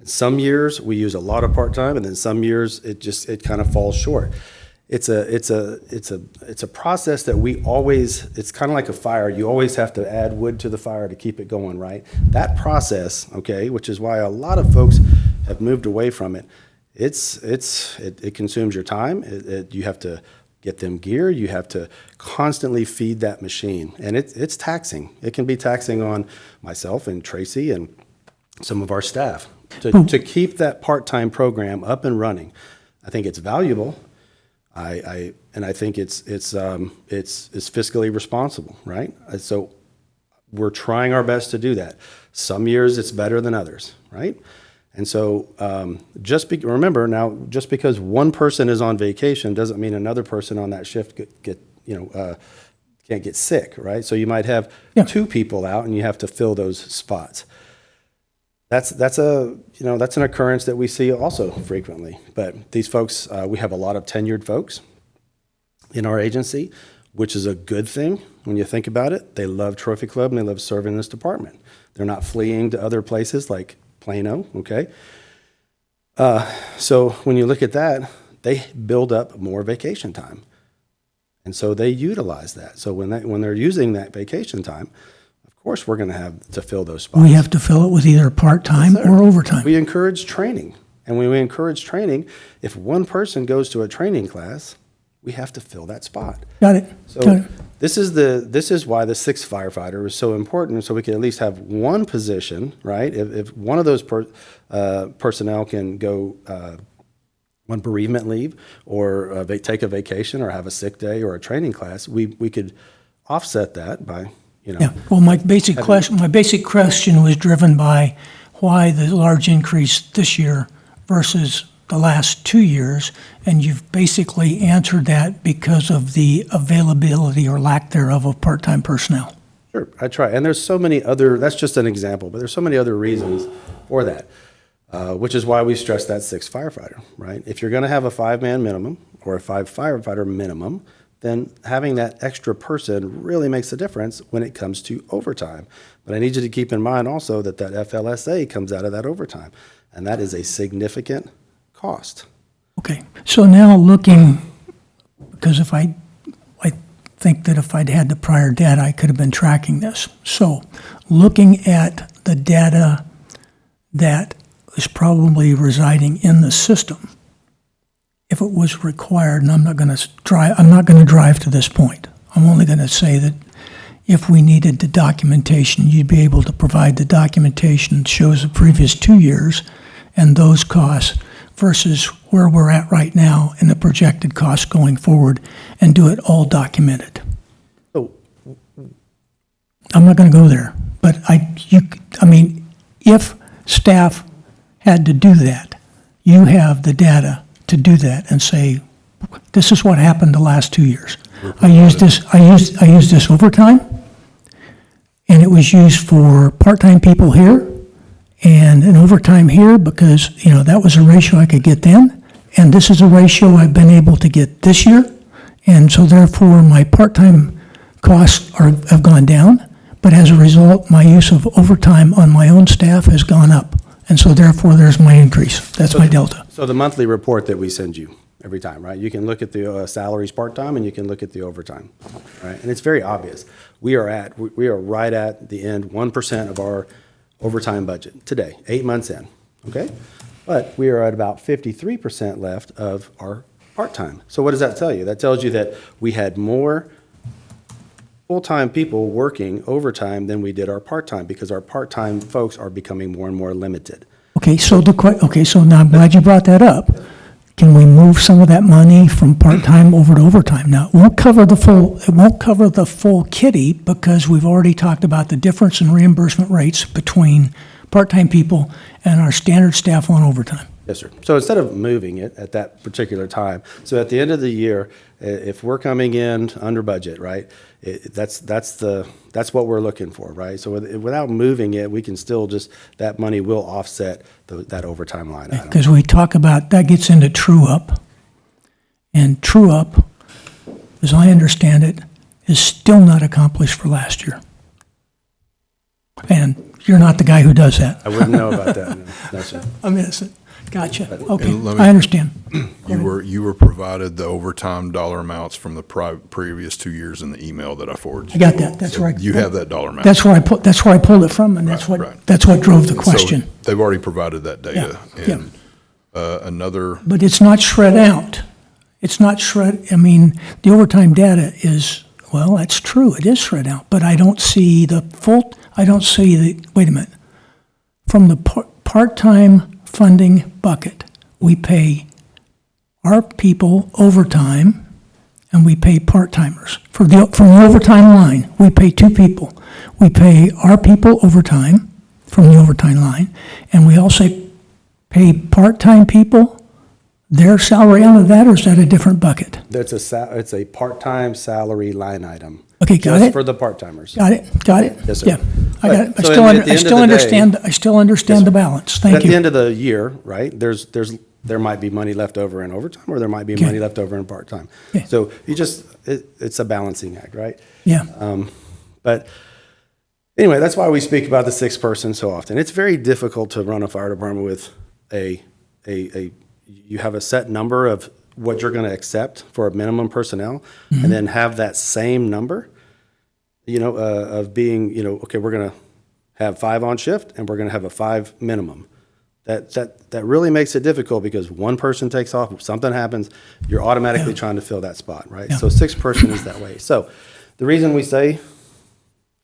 Some years we use a lot of part-time, and then some years it kind of falls short. It's a process that we always, it's kind of like a fire. You always have to add wood to the fire to keep it going, right? That process, okay, which is why a lot of folks have moved away from it. It consumes your time. You have to get them gear. You have to constantly feed that machine. And it's taxing. It can be taxing on myself and Tracy and some of our staff to keep that part-time program up and running. I think it's valuable. I think it's fiscally responsible, right? So we're trying our best to do that. Some years it's better than others, right? And so remember now, just because one person is on vacation doesn't mean another person on that shift can't get sick, right? So you might have two people out and you have to fill those spots. That's an occurrence that we see also frequently. But these folks, we have a lot of tenured folks in our agency, which is a good thing when you think about it. They love Trophy Club and they love serving this department. They're not fleeing to other places like Plano, okay? So when you look at that, they build up more vacation time. And so they utilize that. So when they're using that vacation time, of course we're going to have to fill those spots. We have to fill it with either part-time or overtime. We encourage training. And when we encourage training, if one person goes to a training class, we have to fill that spot. Got it. So Got it. this is why the sixth firefighter is so important, so we can at least have one position, right? If one of those personnel can go on bereavement leave or take a vacation or have a sick day or a training class, we could offset that by, Yeah, well, my basic question was driven by why the large increase this year versus the last 2 years, and you've basically answered that because of the availability or lack thereof of part-time personnel. Sure, I try. And there's so many other, that's just an example, but there's so many other reasons for that, which is why we stress that sixth firefighter, right? If you're going to have a 5-man minimum or a 5 firefighter minimum, then having that extra person really makes a difference when it comes to overtime. But I need you to keep in mind also that FLSA comes out of that overtime, and that is a significant cost. Okay, so now looking, because I think that if I'd had the prior data, I could have been tracking this. So looking at the data that is probably residing in the system, if it was required, and I'm not going to drive to this point. I'm only going to say that if we needed the documentation, you'd be able to provide the documentation that shows the previous 2 years and those costs versus where we're at right now and the projected costs going forward, and do it all documented. So, I'm not going to go there, but if staff had to do that, you have the data to do that and say, this is what happened the last 2 years. I used this overtime, and it was used for part-time people here and an overtime here because, that was a ratio I could get then, and this is a ratio I've been able to get this year, and so therefore my part-time costs have gone down, but as a result, my use of overtime on my own staff has gone up, and so therefore there's my increase. That's my delta. So the monthly report that we send you every time, right? You can look at the salaries part-time and you can look at the overtime, right? And it's very obvious. We are right at the end, 1% of our overtime budget today, 8 months in, okay? But we are at about 53% left of our part-time. So what does that tell you? That tells you that we had more full-time people working overtime than we did our part-time because our part-time folks are becoming more and more limited. Okay, so now I'm glad you brought that up. Can we move some of that money from part-time over to overtime? Now, it won't cover the full kitty because we've already talked about the difference in reimbursement rates between part-time people and our standard staff on overtime. Yes, sir. So instead of moving it at that particular time, so at the end of the year, if we're coming in under budget, right, that's what we're looking for, right? So without moving it, we can still that money will offset that overtime line item. Because we talk about, that gets into true-up, and true-up, as I understand it, is still not accomplished for last year. And you're not the guy who does that. I wouldn't know about that, no, sir. I'm innocent. Gotcha. Okay, And let me- I understand. You were provided the overtime dollar amounts from the previous 2 years in the email that I forwarded I you. got that. That's So right. You have that dollar amount. That's where I pulled it from, and that's Right, what, right. that's what drove the So question. they've already provided that data. Yeah, And another, But it's not spread out. It's not shred, I mean, the overtime data is, well, that's true, it is spread out, but I don't see the full, I don't see the, wait a minute. From the part-time funding bucket, we pay our people overtime, and we pay part-timers. From the overtime line, we pay two people. We pay our people overtime from the overtime line, and we also pay part-time people their salary out of that, or is that a different bucket? It's a part-time salary line item. Okay, got Just it. for the part-timers. Got it? Yes, sir. Yeah, I got it. But, so at the end of the day- I still understand the balance. At Thank the you. end of the year, right, there might be money left over in overtime, or there might be money left over in part-time. Okay. So it's a balancing act, right? Yeah, But anyway, that's why we speak about the sixth person so often. It's very difficult to run a fire department with you have a set number of what you're going to accept for a minimum personnel, and then have that same number, of being, okay, we're going to have 5 on shift, and we're going to have a 5 minimum. That really makes it difficult, because one person takes off, something happens, you're automatically trying to fill that spot, right? So 6 person is that way. So the reason we say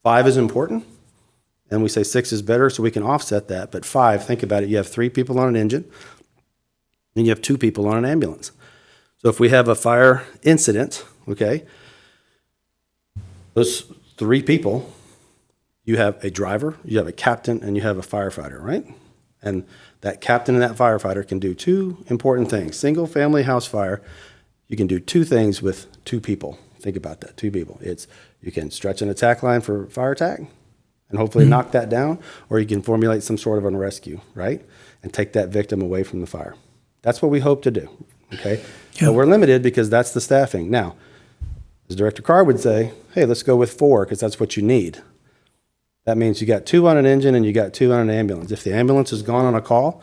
5 is important, and we say 6 is better, so we can offset that. But 5, think about it, you have 3 people on an engine, and you have 2 people on an ambulance. So if we have a fire incident, okay, those 3 people, you have a driver, you have a captain, and you have a firefighter, right? And that captain and that firefighter can do 2 important things. Single-family house fire, you can do 2 things with 2 people. Think about that, 2 people. You can stretch an attack line for fire attack and hopefully knock that down, or you can formulate some sort of a rescue, right? And take that victim away from the fire. That's what we hope to do, okay? Yeah. But we're limited because that's the staffing. Now, as Director Carr would say, hey, let's go with 4, because that's what you need. That means you got 2 on an engine and you got 2 on an ambulance. If the ambulance is gone on a call,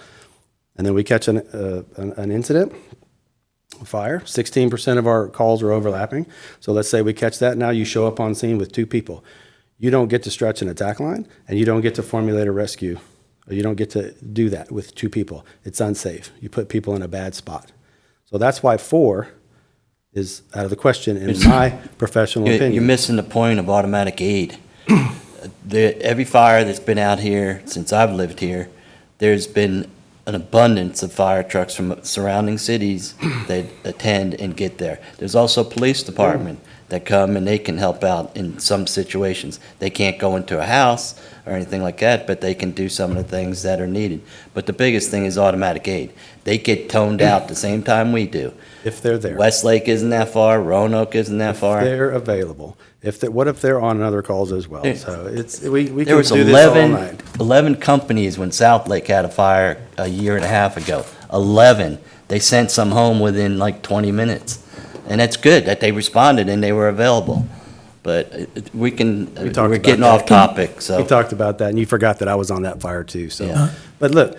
and then we catch an incident, a fire, 16% of our calls are overlapping. So let's say we catch that, now you show up on scene with 2 people. You don't get to stretch an attack line, and you don't get to formulate a rescue, or you don't get to do that with 2 people. It's unsafe. You put people in a bad spot. So that's why 4 is out of the question, in my professional opinion. You're missing the point of automatic aid. Every fire that's been out here since I've lived here, there's been an abundance of fire trucks from surrounding cities that attend and get there. There's also a police department that come and they can help out in some situations. They can't go into a house or anything like that, but they can do some of the things that are needed. But the biggest thing is automatic aid. They get toned out the same time we do. If they're there. Westlake isn't that far, Roanoke isn't that far. They're available. What if they're on other calls as well? So we There can was do this all 11, night. 11 companies when Southlake had a fire a year and a half ago. 11. They sent some home within like 20 minutes. And that's good that they responded and they were available. But we're about getting that. off topic, We so. talked about that, and you forgot that I was on that fire too, so. Yeah. But look.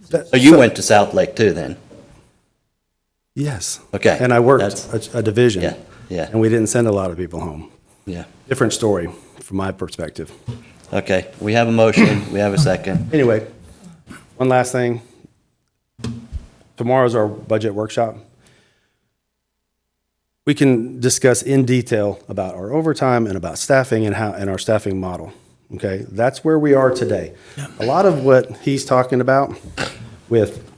So you went to Southlake too then? Yes. Okay. And I worked That's- a division. Yeah, yeah. And we didn't send a lot of people home. Yeah. Different story from my perspective. Okay, we have a motion, we have a second. Anyway, one last thing. Tomorrow's our budget workshop. We can discuss in detail about our overtime and about staffing and our staffing model. Okay, that's where we are today. A lot of what he's talking about with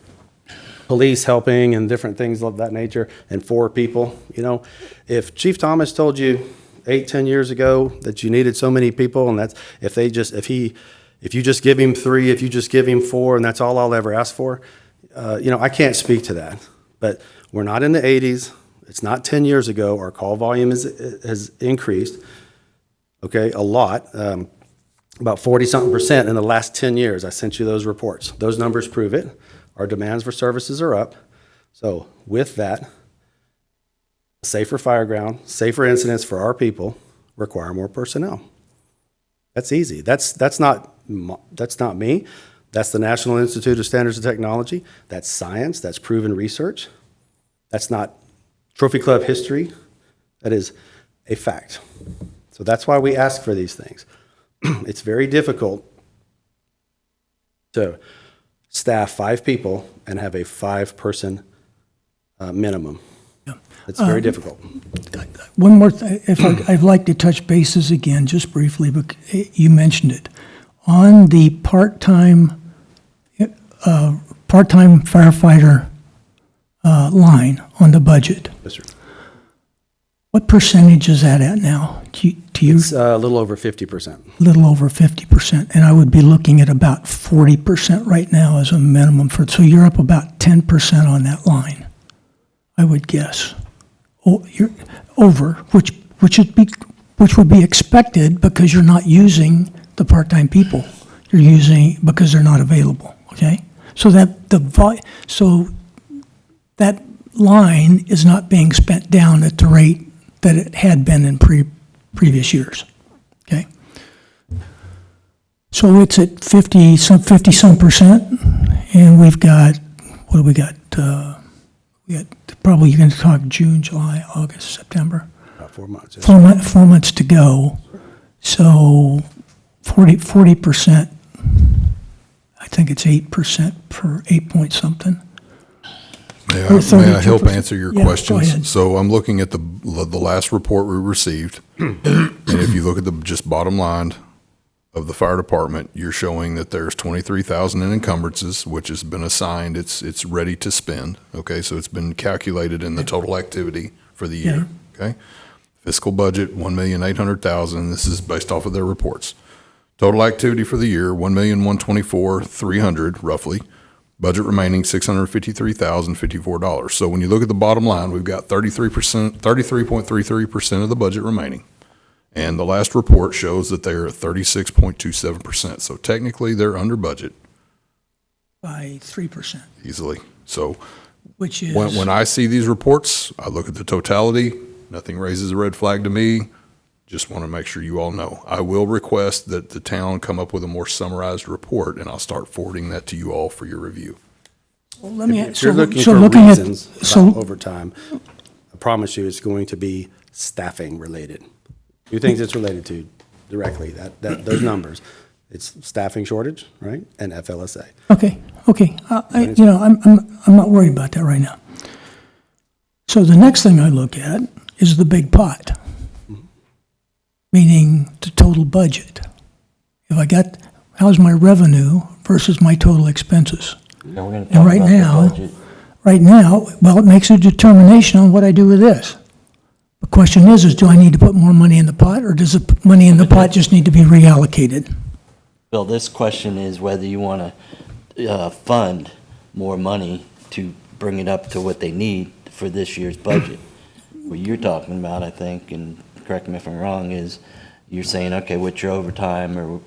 police helping and different things of that nature, and 4 people, if Chief Thomas told you 8-10 years ago that you needed so many people, and that's if you just give him 3, if you just give him 4, and that's all I'll ever ask for, I can't speak to that. But we're not in the 80s. It's not 10 years ago. Our call volume has increased, okay, a lot, about 40-something% in the last 10 years. I sent you those reports. Those numbers prove it. Our demands for services are up. So with that, a safer fire ground, safer incidents for our people require more personnel. That's easy. That's not me. That's the National Institute of Standards and Technology. That's science. That's proven research. That's not Trophy Club history. That is a fact. So that's why we ask for these things. It's very difficult to staff 5 people and have a 5-person minimum. It's very difficult. One more, I'd like to touch bases again, just briefly, but you mentioned it. On the part-time firefighter line on the budget, Yes, sir. what percentage is that at now? To you, It's a little over 50%. little over 50%, and I would be looking at about 40% right now as a minimum for, so you're up about 10% on that line, I would guess. Oh, you're over, which would be expected because you're not using the part-time people. You're using, because they're not available, okay? So that line is not being spent down at the rate that it had been in previous years, okay? So it's at 50-some percent, and we've got, what do we got? We got, probably you're going to talk June, July, August, September. About 4 months. yes. 4 months to go. So 40%, I think it's 8% per 8 point something. May Or may I help 32%. answer your Yeah, go questions? ahead. So I'm looking at the last report we received, and if you look at the just bottom line of the fire department, you're showing that there's 23,000 in encumbrances, which has been assigned, it's ready to spend, okay? So it's been calculated in the total activity for the year, okay? Fiscal budget, 1,800,000, this is based off of their reports. Total activity for the year, 1,124,300 roughly. Budget remaining $653,054. So when you look at the bottom line, we've got 33.33% of the budget remaining. And the last report shows that they're at 36.27%. So technically, they're under budget By 3%, easily. So which is, when I see these reports, I look at the totality. Nothing raises a red flag to me. Just want to make sure you all know. I will request that the town come up with a more summarized report, and I'll start forwarding that to you all for your review. well, let me, If you're looking so for looking at, reasons so, about overtime, I promise you it's going to be staffing related. Two things it's related to directly, those numbers. It's staffing shortage, right, and FLSA. okay, I'm not worried about that right now. So the next thing I look at is the big pot, meaning the total budget. If I got, how's my revenue versus my total expenses? Yeah, we're gonna And talk right about the now, budget. well, it makes a determination on what I do with this. The question is do I need to put more money in the pot, or does the money in the pot just need to be reallocated? Bill, this question is whether you want to fund more money to bring it up to what they need for this year's budget. What you're talking about, I think, and correct me if I'm wrong, is you're saying, okay, what's your overtime or,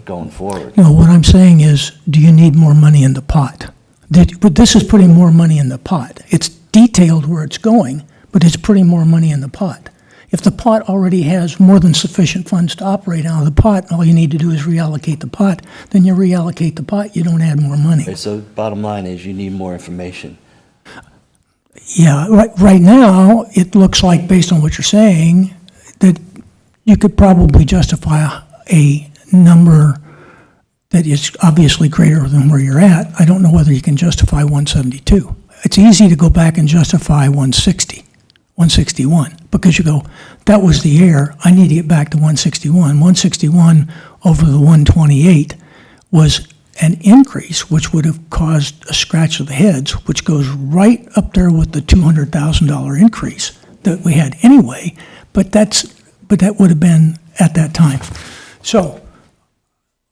going forward? No, what I'm saying is, do you need more money in the pot? But this is putting more money in the pot. It's detailed where it's going, but it's putting more money in the pot. If the pot already has more than sufficient funds to operate out of the pot, all you need to do is reallocate the pot, then you reallocate the pot, you don't add more money. Okay, so bottom line is you need more information. Yeah, right now, it looks like, based on what you're saying, that you could probably justify a number that is obviously greater than where you're at. I don't know whether you can justify 172. It's easy to go back and justify 160, 161, because you go, that was the error, I need to get back to 161. 161 over the 128 was an increase, which would have caused a scratch of the heads, which goes right up there with the $200,000 increase that we had anyway, but that would have been at that time. So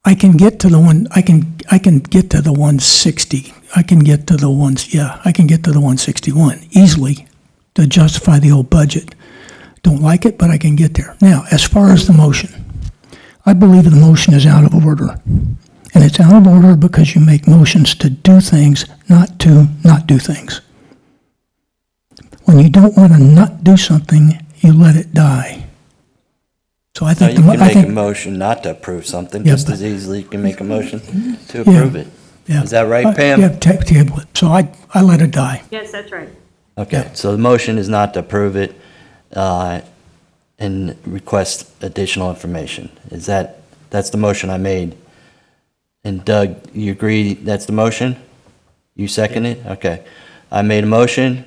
I can get to the I can get to the 160. I can get to the 161 easily to justify the old budget. Don't like it, but I can get there. Now, as far as the motion, I believe the motion is out of order. And it's out of order because you make motions to do things, not to not do things. When you don't want to not do something, you let it die. So I Now, think, you can make a motion not to approve something Yeah, just but- as easily you can make a motion to approve it. yeah. Is that right, Pam? Yeah, table it. So I let it die. Yes, that's right. Okay, so the motion is not to approve it and request additional information. That's the motion I made? And Doug, you agree that's the motion? You second it? Okay. I made a motion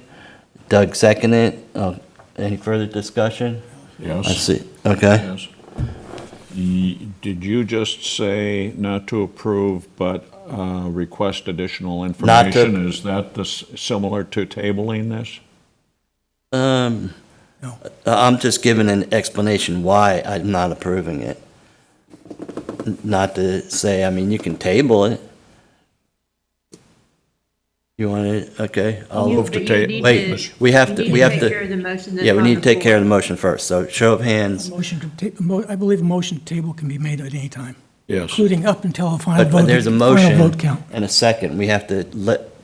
Doug seconded it. Any further discussion? Yes. I see, okay. Yes. Did you just say not to approve, but request additional Not to- information? Is that similar to tabling this? I'm just giving an explanation why I'm not approving it. Not to say, I mean, you can table it. You want to, okay, I'll move to But you ta- need wait, to- we have to, you we need have take to. care of the motion that's Yeah, we on need the to take care of the floor. motion first, so show of hands. I believe a motion to table can be made at any time, Yes. including up until a final But vote. there's a final motion vote count. and a second. We have to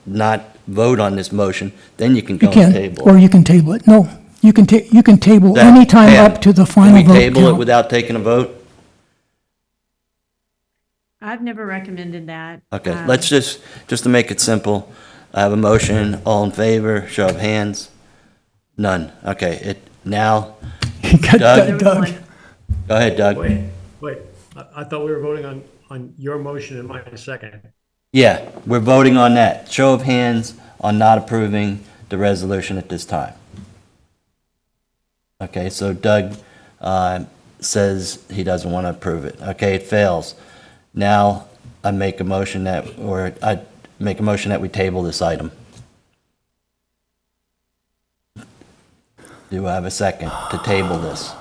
not vote on this motion, then you can go You and can, table. or you can table it. No, you can table That- any time Pam, up to the final Can vote we table it count. without taking a vote? I've never recommended that. Okay, let's just to make it simple, I have a motion, all in favor, show of hands? None. Okay, now, You got Doug? There was Doug. one. go ahead, Doug. Wait, I thought we were voting on your motion and my second. Yeah, we're voting on that. Show of hands on not approving the resolution at this time. Okay, so Doug says he doesn't want to approve it. Okay, it fails. Now, I make a motion that we table this item. Do I have a second to table this?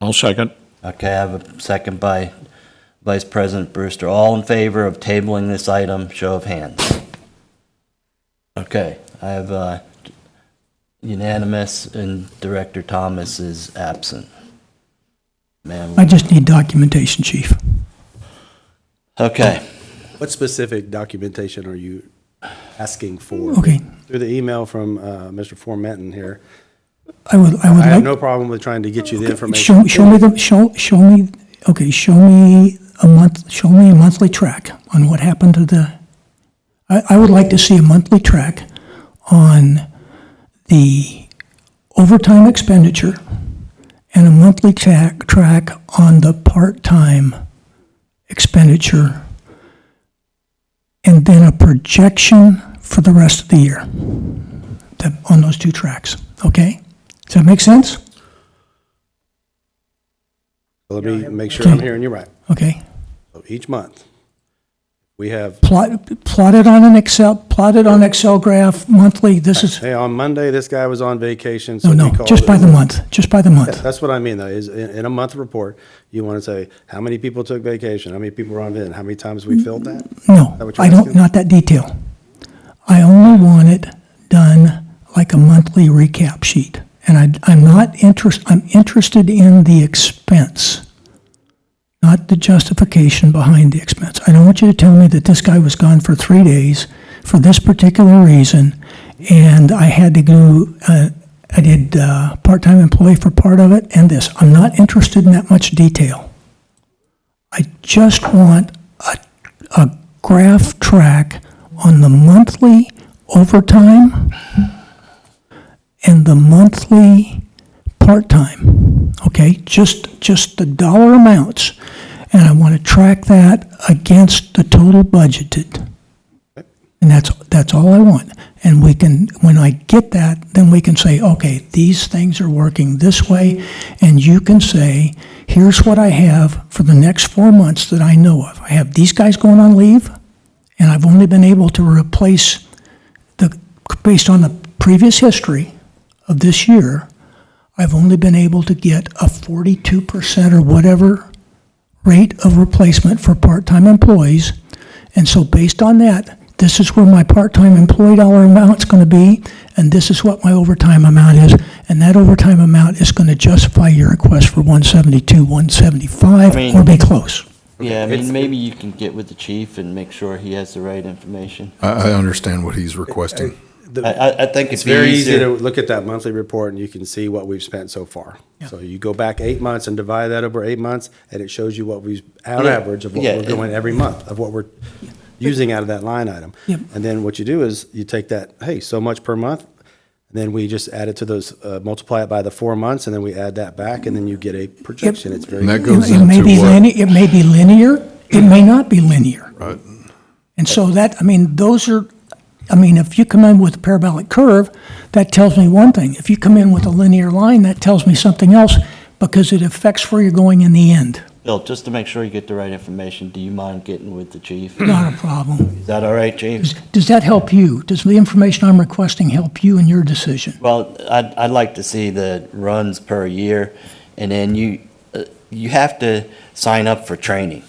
I'll second. Okay, I have a second by Vice President Brewster. All in favor of tabling this item, show of hands. Okay, I have unanimous, and Director Thomas is absent. Man, I just need documentation, Chief. okay. What specific documentation are you asking for? Okay, Through the email from Mr. Formenton here, I would I have like. no problem with trying to get you the information. Show me a monthly track on what happened to the, I would like to see a monthly track on the overtime expenditure and a monthly track on the part-time expenditure, and then a projection for the rest of the year on those two tracks, okay? Does that make sense? Let me make sure I'm hearing you right. Okay. So each month, we have, Plotted on Excel graph monthly, this is, hey, on Monday, this guy was on vacation, so no, we call just it- by the month, just by the Yeah, month. that's what I mean, though, is in a month report, you want to say, how many people took vacation, how many people were on vacation, how many times we filled that? No, that what you're I don't, asking? not that detail. I only want it done like a monthly recap sheet. And I'm interested in the expense, not the justification behind the expense. I don't want you to tell me that this guy was gone for 3 days for this particular reason, and I had to do, I did part-time employee for part of it, and this. I'm not interested in that much detail. I just want a graph track on the monthly overtime and the monthly part-time, okay? Just the dollar amounts, and I want to track that against the total budgeted. And that's all I want. And we can, when I get that, then we can say, okay, these things are working this way, and you can say, here's what I have for the next 4 months that I know of. I have these guys going on leave, and I've only been able to replace based on the previous history of this year, I've only been able to get a 42% or whatever rate of replacement for part-time employees. And so based on that, this is where my part-time employee dollar amount's going to be, and this is what my overtime amount is, and that overtime amount is going to justify your request for 172, 175, I mean- or be close. Yeah, I mean, maybe you can get with the chief and make sure he has the right information. I understand what he's requesting. I think It's it'd be very easy to easier. look at that monthly report and you can see what we've spent so far. So you go back 8 months and divide that over 8 months, and it shows you what we've, on Yeah. average, of what Yeah. we're doing every month, of what we're using out of that line item. Yep. And then what you do is you take that, hey, so much per month, and then we just add it to those, multiply it by the 4 months, and then we add that back, and then you get a projection. It's very. And that easy. goes It may into be what- it may be linear, it may not be linear. Right. And so that, I mean, those are, I mean, if you come in with a parabolic curve, that tells me one thing. If you come in with a linear line, that tells me something else because it affects where you're going in the end. Bill, just to make sure you get the right information, do you mind getting with the chief? Not a problem. Is that all right, chief? Does that help you? Does the information I'm requesting help you in your decision? Well, I'd like to see the runs per year, and then you have to sign up for training,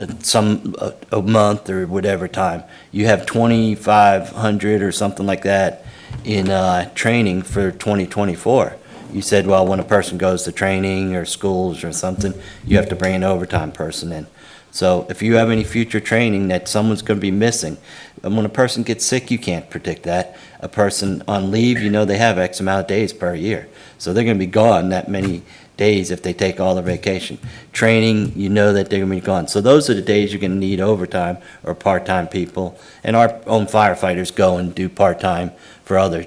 a month or whatever time. You have 2,500 or something like that in training for 2024. You said, well, when a person goes to training or schools or something, you have to bring an overtime person in. So if you have any future training that someone's going to be missing, and when a person gets sick, you can't predict that. A person on leave, they have X amount of days per year. So they're going to be gone that many days if they take all their vacation. Training, that they're going to be gone. So those are the days you're going to need overtime or part-time people. And our own firefighters go and do part-time for other,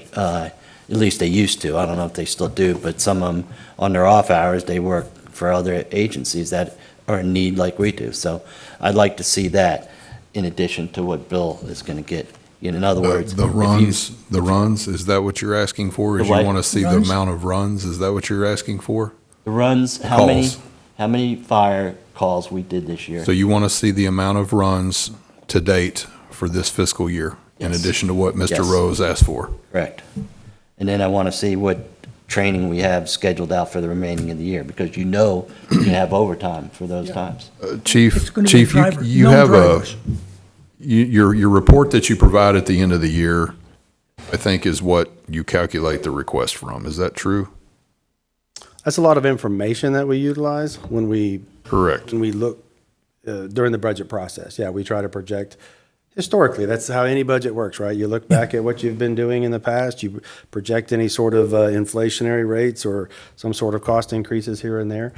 at least they used to. I don't know if they still do, but some of them, on their off hours, they work for other agencies that are in need like we do. So I'd like to see that in addition to what Bill is going to get. In other words, The if you- runs, is that what you're asking for? Is The you what? want to see the Runs? amount of runs? Is that what you're asking for? the runs, Calls. how many fire calls we did this year? So you want to see the amount of runs to date for this fiscal year, in Yes. addition to what Mr. Yes. Rose asked for? Correct. And then I want to see what training we have scheduled out for the remaining of the year, because you can have overtime for those times. Chief, It's gonna be Chief, drivers, you no have drivers. your report that you provide at the end of the year, I think, is what you calculate the request from. Is that true? That's a lot of information that we utilize when we Correct. look during the budget process. Yeah, we try to project historically. That's how any budget works, right? You look back at what you've been doing in the past, you project any sort of inflationary rates or some sort of cost increases here and there.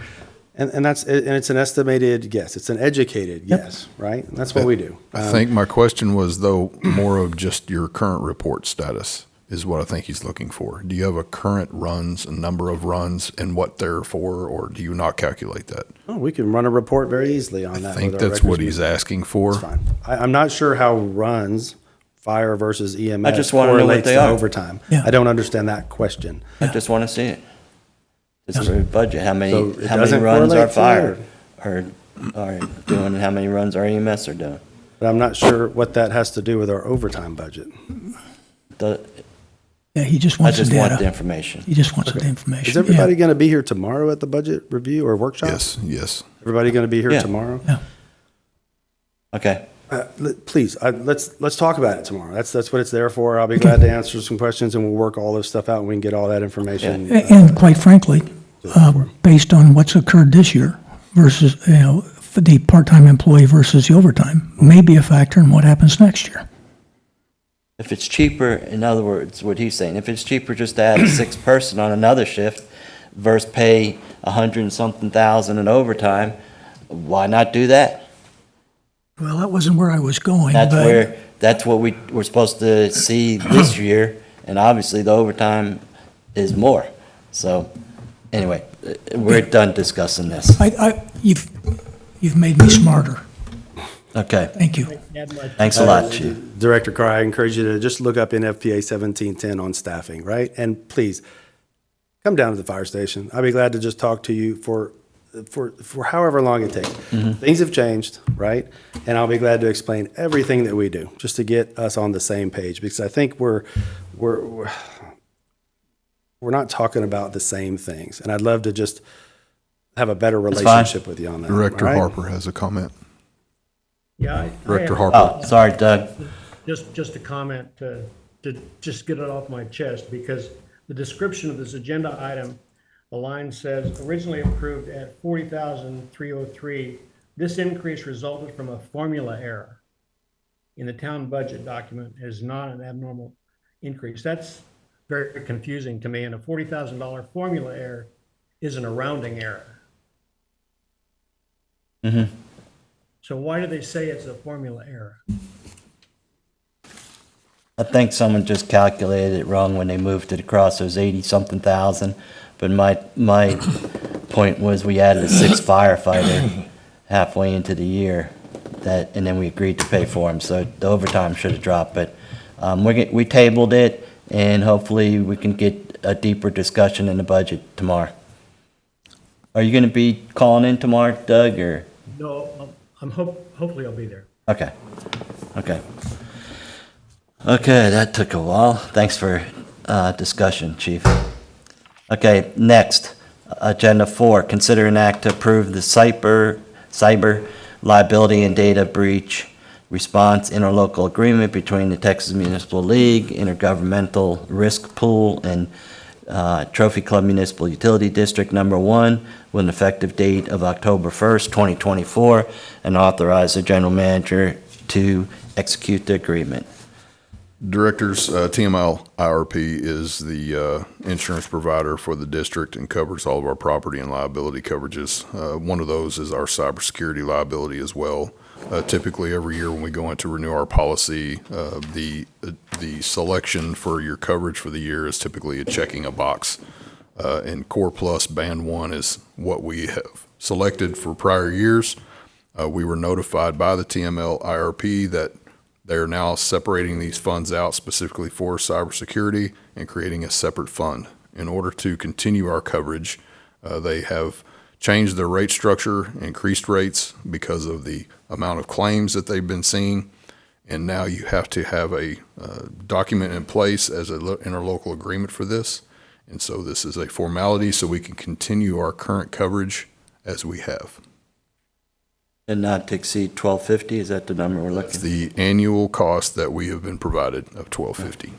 And it's an estimated guess. It's an educated guess, right? And that's what we do. I think my question was, though, more of just your current report status is what I think he's looking for. Do you have a current runs, a number of runs, and what they're for, or do you not calculate that? Oh, we can run a report very easily on that. I think with our that's what records he's management. asking for. It's fine. I'm not sure how runs, fire versus EMS, I just wanna know what correlates they to are. overtime. Yeah. I don't understand that question. I just want to see it. It's for the budget, how So many it runs doesn't our correlate to fire are doing, and how many runs our EMS are doing. But I'm not sure what that has to do with our overtime budget. The- Yeah, he just I wants the just want the data. information. He just wants the information. Is everybody going to be here tomorrow at the budget review or workshop? Yes, yes. Everybody going to be here Yeah. tomorrow? Okay. Please, let's talk about it tomorrow. That's what it's there for. I'll be glad to answer some questions and we'll work all this stuff out and we can get all that information. And quite frankly, based on what's occurred this year versus, for the part-time employee versus the overtime, may be a factor in what happens next year. If it's cheaper, in other words, what he's saying, if it's cheaper just to add a sixth person on another shift versus pay 100 and something thousand in overtime, why not do that? Well, that wasn't where I was going, but That's what we're supposed to see this year, and obviously the overtime is more. So, anyway, we're done discussing this. you've made me smarter. Okay, Thank you. thanks a lot, Chief. Director Carr, I encourage you to just look up NFPA 1710 on staffing, right? And please, come down to the fire station. I'll be glad to just talk to you for however long it takes. Things have changed, right? And I'll be glad to explain everything that we do, just to get us on the same page, because I think we're not talking about the same things. And I'd love to just have a better fine. relationship with you on that. Director all right? Harper has a comment. Yeah. I Director have- Harper. Oh, sorry, Doug. Just a comment to just get it off my chest, because the description of this agenda item, the line says, originally approved at 40,303. This increase resulted from a formula error in the town budget document, is not an abnormal increase. That's very confusing to me, and a $40,000 formula error isn't a rounding error. So why do they say it's a formula error? I think someone just calculated it wrong when they moved it across those 80-something thousand. But my point was we added a sixth firefighter halfway into the year, and then we agreed to pay for him. So the overtime should have dropped, but We tabled it, and hopefully we can get a deeper discussion in the budget tomorrow. Are you going to be calling in tomorrow, Doug, or? No, hopefully I'll be there. Okay, okay. Okay, that took a while. Thanks for discussion, Chief. Okay, next, Agenda 4, consider an act to approve the cyber liability and data breach response interlocal agreement between the Texas Municipal League, Intergovernmental Risk Pool, and Trophy Club Municipal Utility District Number 1 with an effective date of October 1st, 2024, and authorize the general manager to execute the agreement. Directors, TML IRP is the insurance provider for the district and covers all of our property and liability coverages. One of those is our cybersecurity liability as well. Typically, every year when we go in to renew our policy, the selection for your coverage for the year is typically checking a box. And Core Plus Band 1 is what we have selected for prior years. We were notified by the TML IRP that they are now separating these funds out specifically for cybersecurity and creating a separate fund. In order to continue our coverage, they have changed their rate structure, increased rates because of the amount of claims that they've been seeing. And now you have to have a document in place as an interlocal agreement for this. And so this is a formality so we can continue our current coverage as we have. And not to exceed $1,250, is that the number we're looking? It's the annual cost that we have been provided of $1,250.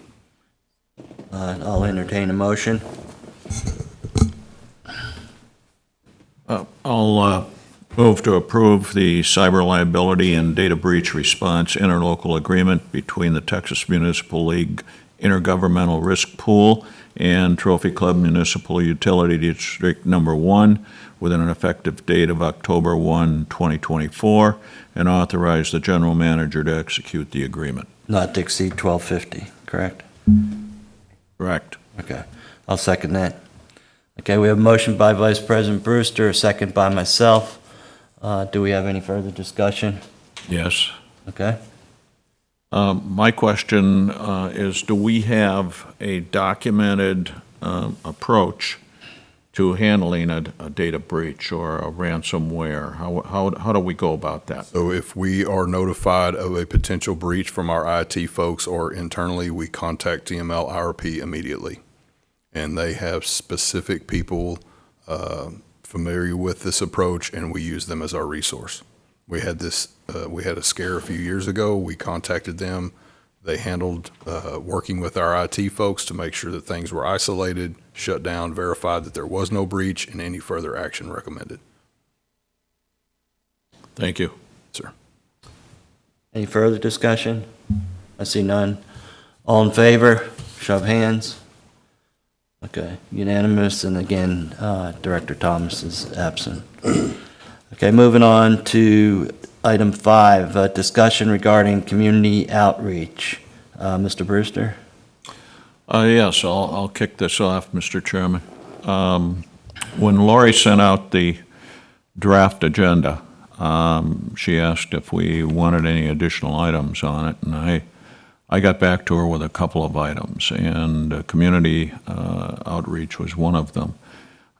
I'll entertain a motion. I'll move to approve the cyber liability and data breach response interlocal agreement between the Texas Municipal League Intergovernmental Risk Pool and Trophy Club Municipal Utility District Number 1 within an effective date of October 1, 2024, and authorize the general manager to execute the agreement. Not to exceed $1,250, correct? Correct. Okay, I'll second that. Okay, we have a motion by Vice President Brewster, a second by myself. Do we have any further discussion? Yes. Okay. My question is, do we have a documented approach to handling a data breach or a ransomware? How do we go about that? So if we are notified of a potential breach from our IT folks or internally, we contact TML IRP immediately. And they have specific people familiar with this approach, and we use them as our resource. We had a scare a few years ago. We contacted them. They handled working with our IT folks to make sure that things were isolated, shut down, verified that there was no breach, and any further action recommended. Thank you. Sir. Any further discussion? I see none. All in favor? Show of hands. Okay, unanimous, and again, Director Thomas is absent. Okay, moving on to item 5, discussion regarding community outreach. Mr. Brewster? Yes, I'll kick this off, Mr. Chairman. When Lori sent out the draft agenda, she asked if we wanted any additional items on it, and I got back to her with a couple of items, and community outreach was one of them.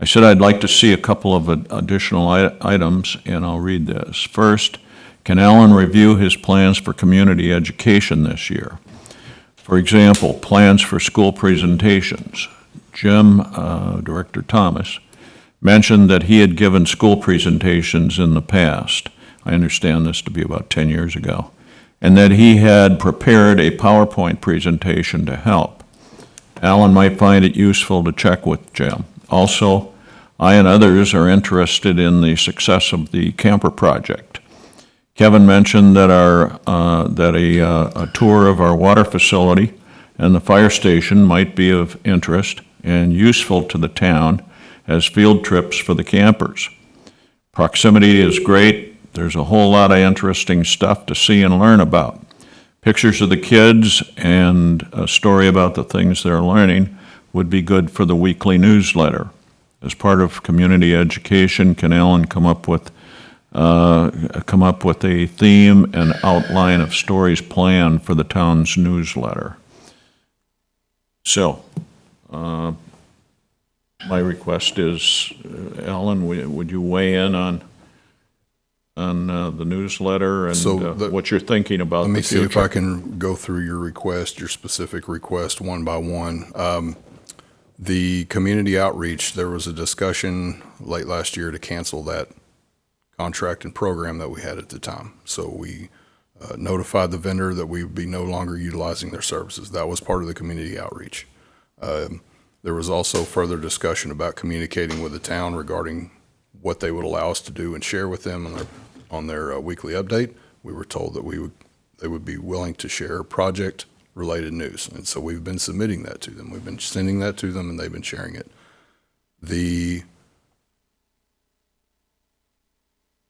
I said I'd like to see a couple of additional items, and I'll read this. First, can Alan review his plans for community education this year? For example, plans for school presentations. Jim, Director Thomas, mentioned that he had given school presentations in the past. I understand this to be about 10 years ago. And that he had prepared a PowerPoint presentation to help. Alan might find it useful to check with Jim. Also, I and others are interested in the success of the camper project. Kevin mentioned that a tour of our water facility and the fire station might be of interest and useful to the town as field trips for the campers. Proximity is great. There's a whole lot of interesting stuff to see and learn about. Pictures of the kids and a story about the things they're learning would be good for the weekly newsletter. As part of community education, can Alan come up with come up with a theme and outline of stories planned for the town's newsletter. So, my request is, Alan, would you weigh in on the newsletter So and what you're thinking about Let the me see if future? I can go through your request, your specific request, one by one. The community outreach, there was a discussion late last year to cancel that contract and program that we had at the time. So we notified the vendor that we would be no longer utilizing their services. That was part of the community outreach. There was also further discussion about communicating with the town regarding what they would allow us to do and share with them on their weekly update. We were told that they would be willing to share project-related news, and so we've been submitting that to them. We've been sending that to them, and they've been sharing it. The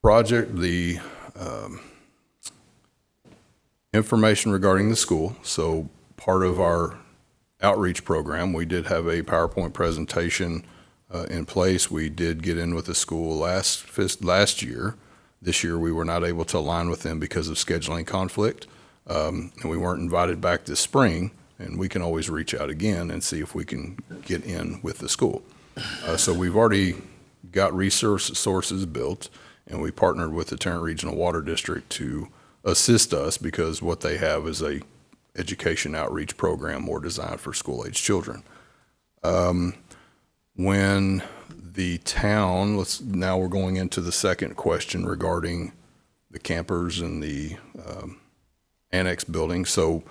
project, the information regarding the school, so part of our outreach program, we did have a PowerPoint presentation in place. We did get in with the school last year. This year, we were not able to align with them because of scheduling conflict, and we weren't invited back this spring, and we can always reach out again and see if we can get in with the school. So we've already got sources built, and we partnered with the Tarrant Regional Water District to assist us because what they have is a education outreach program more designed for school-age children. When the town, now we're going into the second question regarding the campers and the annex building. So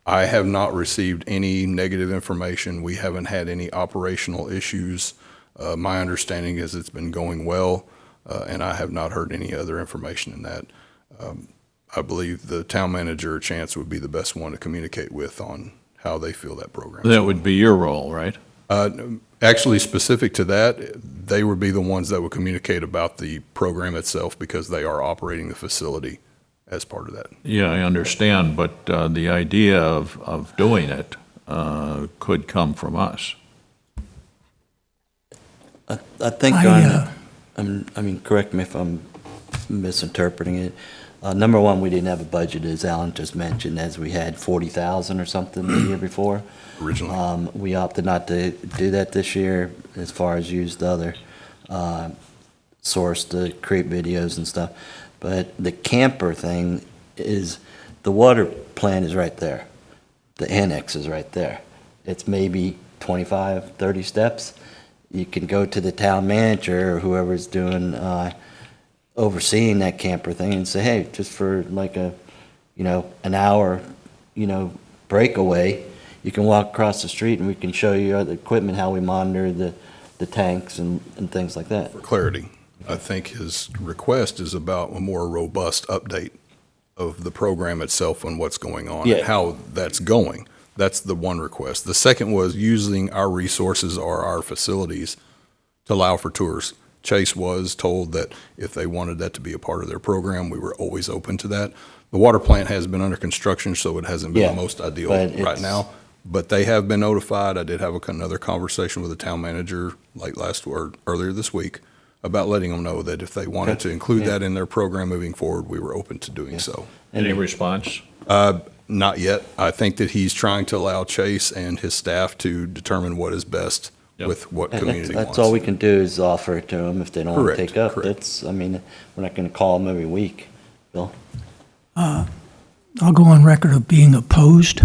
I have not received any negative information. We haven't had any operational issues. My understanding is it's been going well, and I have not heard any other information in that. I believe the town manager, Chance, would be the best one to communicate with on how they feel that program. That would be your role, right? Actually, specific to that, they would be the ones that would communicate about the program itself because they are operating the facility as part of that. Yeah, I understand, but the idea of doing it could come from us. I think I mean, correct me if I'm misinterpreting it. Number one, we didn't have a budget, as Alan just mentioned, as we had 40,000 or something the year before. Originally. We opted not to do that this year as far as use the other source to create videos and stuff. But the camper thing is, the water plant is right there. The annex is right there. It's maybe 25, 30 steps. You can go to the town manager or whoever's doing overseeing that camper thing and say, hey, just for like an hour, breakaway, you can walk across the street and we can show you the equipment, how we monitor the tanks and things like that. For clarity, I think his request is about a more robust update of the program itself and what's going on and how that's going. That's the one request. The second was using our resources or our facilities to allow for tours. Chase was told that if they wanted that to be a part of their program, we were always open to that. The water plant has been under construction, so it hasn't been the most ideal right now. But they have been notified. I did have another conversation with the town manager earlier this week about letting them know that if they wanted to include that in their program moving forward, we were open to doing so. Any response? Not yet. I think that he's trying to allow Chase and his staff to determine what is best with what community wants. That's all we can do is offer it to them if they don't want to Correct, take up. correct. We're not going to call them every week, Bill. I'll go on record of being opposed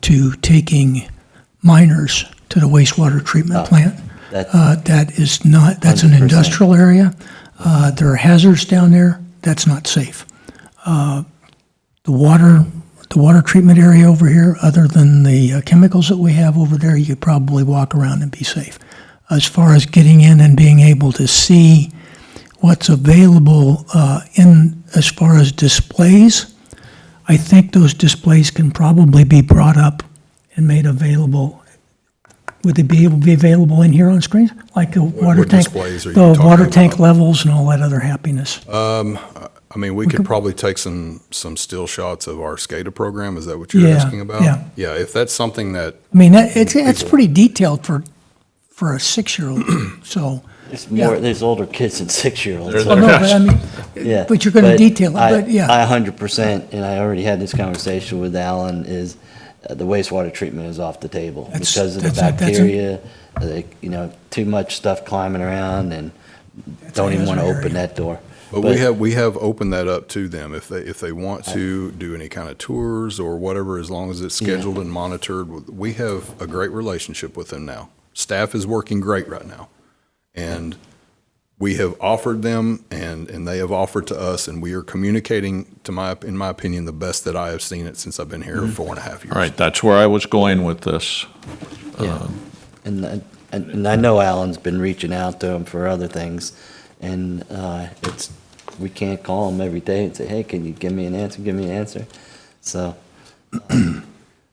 to taking minors to the wastewater treatment plant. That is not, that's an 100%. industrial area. There are hazards down there. That's not safe. The water treatment area over here, other than the chemicals that we have over there, you could probably walk around and be safe. As far as getting in and being able to see what's available as far as displays, I think those displays can probably be brought up and made available. Would they be able to be available in here on screens? Like a water what tank, displays are you the talking water tank about? levels and all that other happiness. We could probably take some still shots of our SCADA program. Is that what you're Yeah, asking about? yeah. Yeah, if that's something that, I mean, it's pretty detailed for a 6-year-old. So There's more, Yeah. there's older kids than 6-year-olds. There's- Well, no, but I mean, Yeah. but you're gonna detail it, but I yeah. 100%, and I already had this conversation with Alan, is the wastewater treatment is off the table That's- because of the that's a- bacteria, too much stuff climbing around, and don't even want to hazard open area. that door. But we have opened that up to them. If they want to do any kind of tours or whatever, as long as it's scheduled and monitored, we have a great relationship with them now. Staff is working great right now. And we have offered them and they have offered to us, and we are communicating, in my opinion, the best that I have seen it since I've been here 4.5 years. All right, that's where I was going with this. Yeah. And I know Alan's been reaching out to him for other things, and we can't call him every day and say, hey, can you give me an answer? So,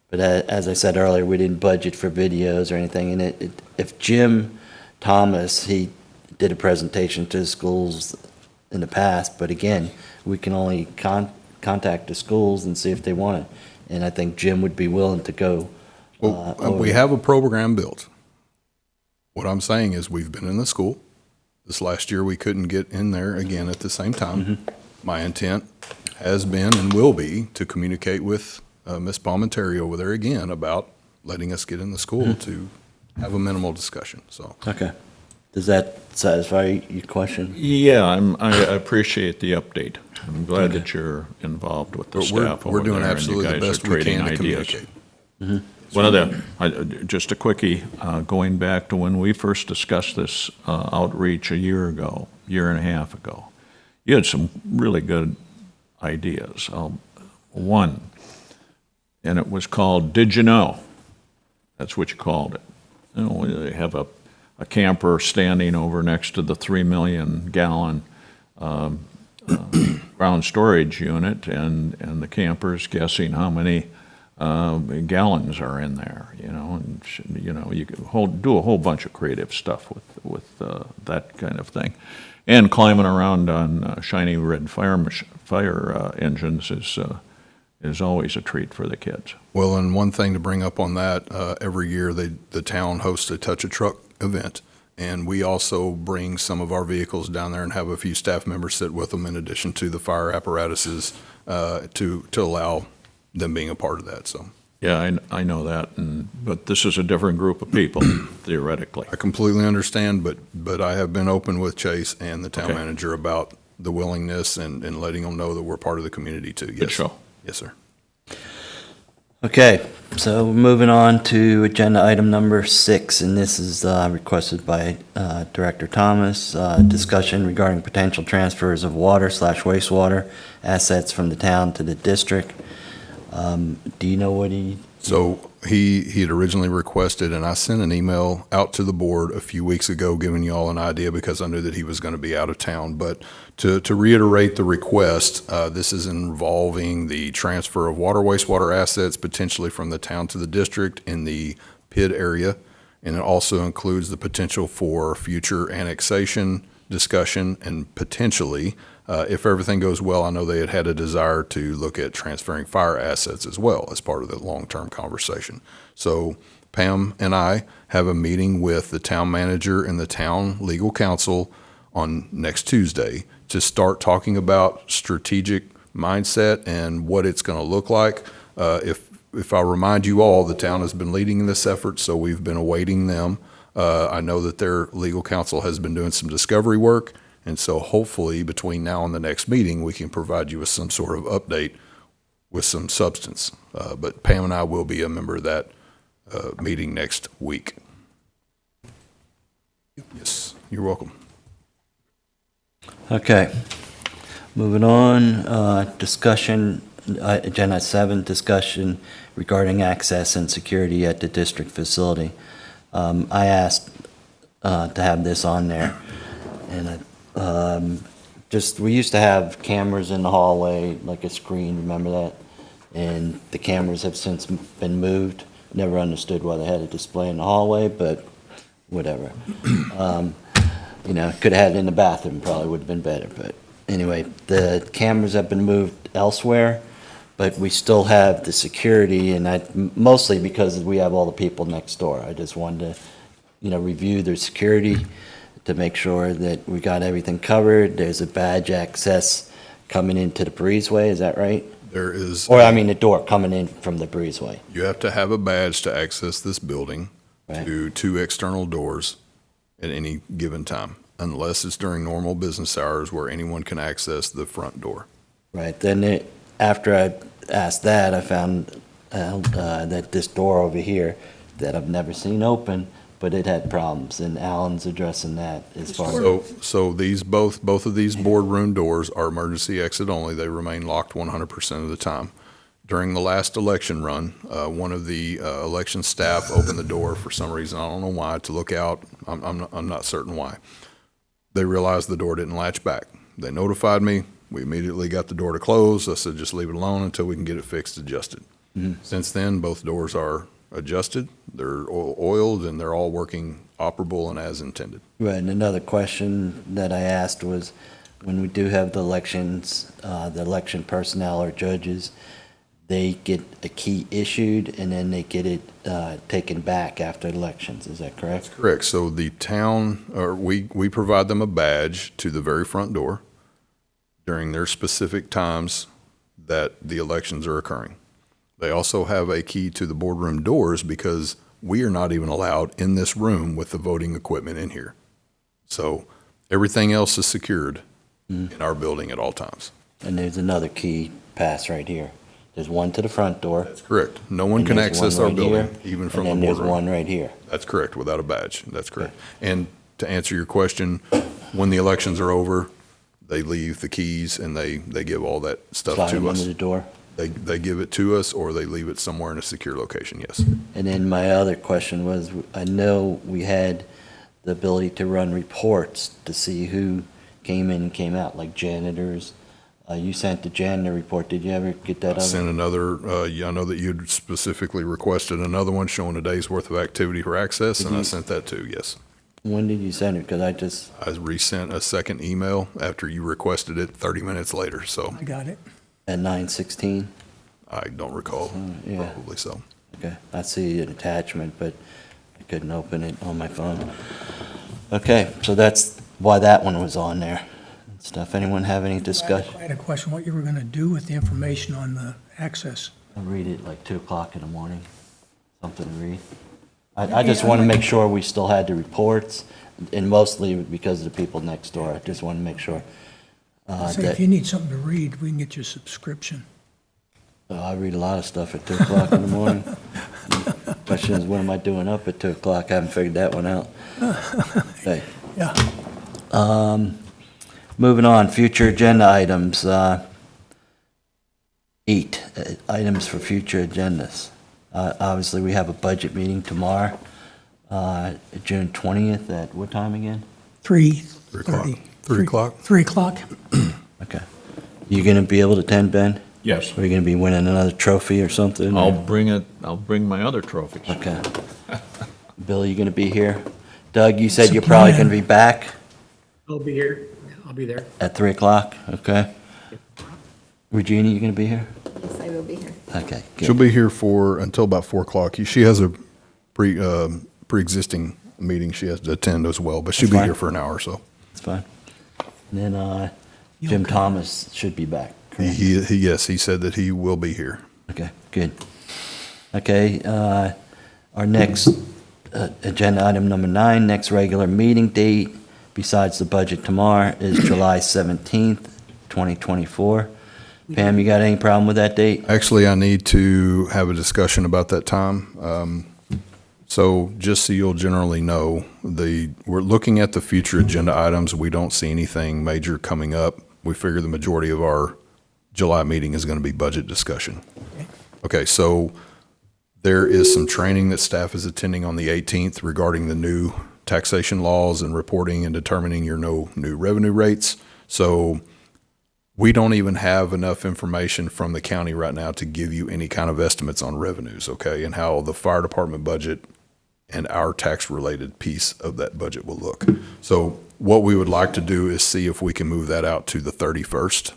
but as I said earlier, we didn't budget for videos or anything, and if Jim Thomas, he did a presentation to the schools in the past, but again, we can only contact the schools and see if they want it, and I think Jim would be willing to go. Well, over we it. have a program built. What I'm saying is we've been in the school. This last year, we couldn't get in there again at the same time. My intent has been and will be to communicate with Ms. Palmentary over there again about letting us get in the school to have a minimal discussion, so. Okay. Does that satisfy your question? Yeah, I appreciate the update. I'm glad that you're involved with the But staff over we're doing there, and absolutely you the guys are best we trading can to ideas. communicate. One of the, just a quickie, going back to when we first discussed this outreach a year and a half ago, you had some really good ideas. One, and it was called Did You Know? That's what you called it. You know, they have a camper standing over next to the 3 million gallon ground storage unit, and the camper's guessing how many gallons are in there, and you could do a whole bunch of creative stuff with that kind of thing. And climbing around on shiny red fire engines is always a treat for the kids. Well, and one thing to bring up on that, every year the town hosts a Touch a Truck event, and we also bring some of our vehicles down there and have a few staff members sit with them in addition to the fire apparatuses to allow them being a part of that, so. Yeah, I know that, but this is a different group of people, theoretically. I completely understand, but I have been open with Chase and the town Okay. manager about the willingness and letting them know that we're part of the community too. Good Yes. show. Yes, sir. Okay, so moving on to agenda item number 6, and this is requested by Director Thomas, discussion regarding potential transfers of water/wastewater assets from the town to the district. Do you know what he? So he had originally requested, and I sent an email out to the board a few weeks ago giving you all an idea because I knew that he was going to be out of town. But to reiterate the request, this is involving the transfer of wastewater assets potentially from the town to the district in the PID area. And it also includes the potential for future annexation discussion and potentially, if everything goes well, I know they had a desire to look at transferring fire assets as well as part of the long-term conversation. So Pam and I have a meeting with the town manager and the town legal counsel on next Tuesday to start talking about strategic mindset and what it's going to look like. If I remind you all, the town has been leading in this effort, so we've been awaiting them. I know that their legal counsel has been doing some discovery work, and so hopefully between now and the next meeting, we can provide you with some sort of update with some substance. But Pam and I will be a member of that meeting next week. Yes, you're welcome. Okay, moving on, discussion, agenda 7, discussion regarding access and security at the district facility. I asked to have this on there, and we used to have cameras in the hallway, like a screen, remember that? And the cameras have since been moved. Never understood why they had a display in the hallway, but whatever. Could have had it in the bathroom, probably would have been better, but anyway, the cameras have been moved elsewhere, but we still have the security, and mostly because we have all the people next door. I just wanted to, review their security to make sure that we got everything covered. There's a badge access coming into the breezeway, is that right? There is. Or, I mean, the door coming in from the breezeway. You have to have a badge to access this building Right. to 2 external doors at any given time, unless it's during normal business hours where anyone can access the front door. Right, then after I asked that, I found that this door over here that I've never seen open, but it had problems, and Alan's addressing that as far as. So these, both of these boardroom doors are emergency exit only. They remain locked 100% of the time. During the last election run, one of the election staff opened the door for some reason, I don't know why, to look out. I'm not certain why. They realized the door didn't latch back. They notified me. We immediately got the door to close. I said, just leave it alone until we can get it fixed, adjusted. Since then, both doors are adjusted, they're oiled, and they're all working operable and as intended. Right, and another question that I asked was, when we do have the elections, the election personnel or judges, they get a key issued, and then they get it taken back after elections, is that correct? Correct. So the town, or we provide them a badge to the very front door during their specific times that the elections are occurring. They also have a key to the boardroom doors because we are not even allowed in this room with the voting equipment in here. So everything else is secured in our building at all times. And there's another key pass right here. There's one to the front door. That's correct. No one and can there's access one our right building, here, even from the And then there's boardroom. one right here. That's correct, without a badge. That's correct. And to answer your question, when the elections are over, they leave the keys and they give all that stuff Slide them to under us. the door. They give it to us, or they leave it somewhere in a secure location, yes. And then my other question was, I know we had the ability to run reports to see who came in and came out, like janitors. You sent the janitor report. Did you ever get that I sent other? another, I know that you'd specifically requested another one showing a day's worth of activity for access, and I sent that too, yes. When did you send it? Because I resent a second email after you requested it 30 minutes later, so I got it. at 9:16? I don't recall, yeah. probably so. Okay, I see an attachment, but I couldn't open it on my phone. Okay, so that's why that one was on there. Stuff, anyone have any discussion? I had a question, what you were going to do with the information on the access. I'll read it like 2 o'clock in the morning, something to read. I just want to make sure we still had the reports, and mostly because of the people next door. I just want to make sure. Say, if you need something to read, we can get you a subscription. I read a lot of stuff at 2 o'clock in the morning. Question is, what am I doing up at 2 o'clock? I haven't figured that one out. Okay. Yeah. Moving on, future agenda items. 8 items for future agendas. Obviously, we have a budget meeting tomorrow, June 20th, at what time again? 3:30. 3 o'clock? 3 o'clock. Okay. You gonna be able to attend, Ben? Yes, Are you gonna be winning another trophy or something? I'll bring my other trophies. Okay. Bill, you gonna be here? Doug, you said It's a you're probably gonna plan. be back I'll be here. I'll be there. at 3 o'clock, okay? Regina, you gonna be here? Yes, I will be here. Okay, She'll good. be here until about 4 o'clock. She has a pre-existing meeting she has to attend as well, but she'll be That's fine. here for an hour or so. That's fine. And then, Jim Thomas should be back, correct? Yes, he said that he will be here. Okay, good. Okay, our next agenda item number 9, next regular meeting date, besides the budget tomorrow, is July 17th, 2024. Pam, you got any problem with that date? Actually, I need to have a discussion about that time. So just so you'll generally know, we're looking at the future agenda items. We don't see anything major coming up. We figure the majority of our July meeting is going to be budget discussion. Okay, so there is some training that staff is attending on the 18th regarding the new taxation laws and reporting and determining your new revenue rates. So we don't even have enough information from the county right now to give you any kind of estimates on revenues, okay, and how the fire department budget and our tax-related piece of that budget will look. So what we would like to do is see if we can move that out to the 31st.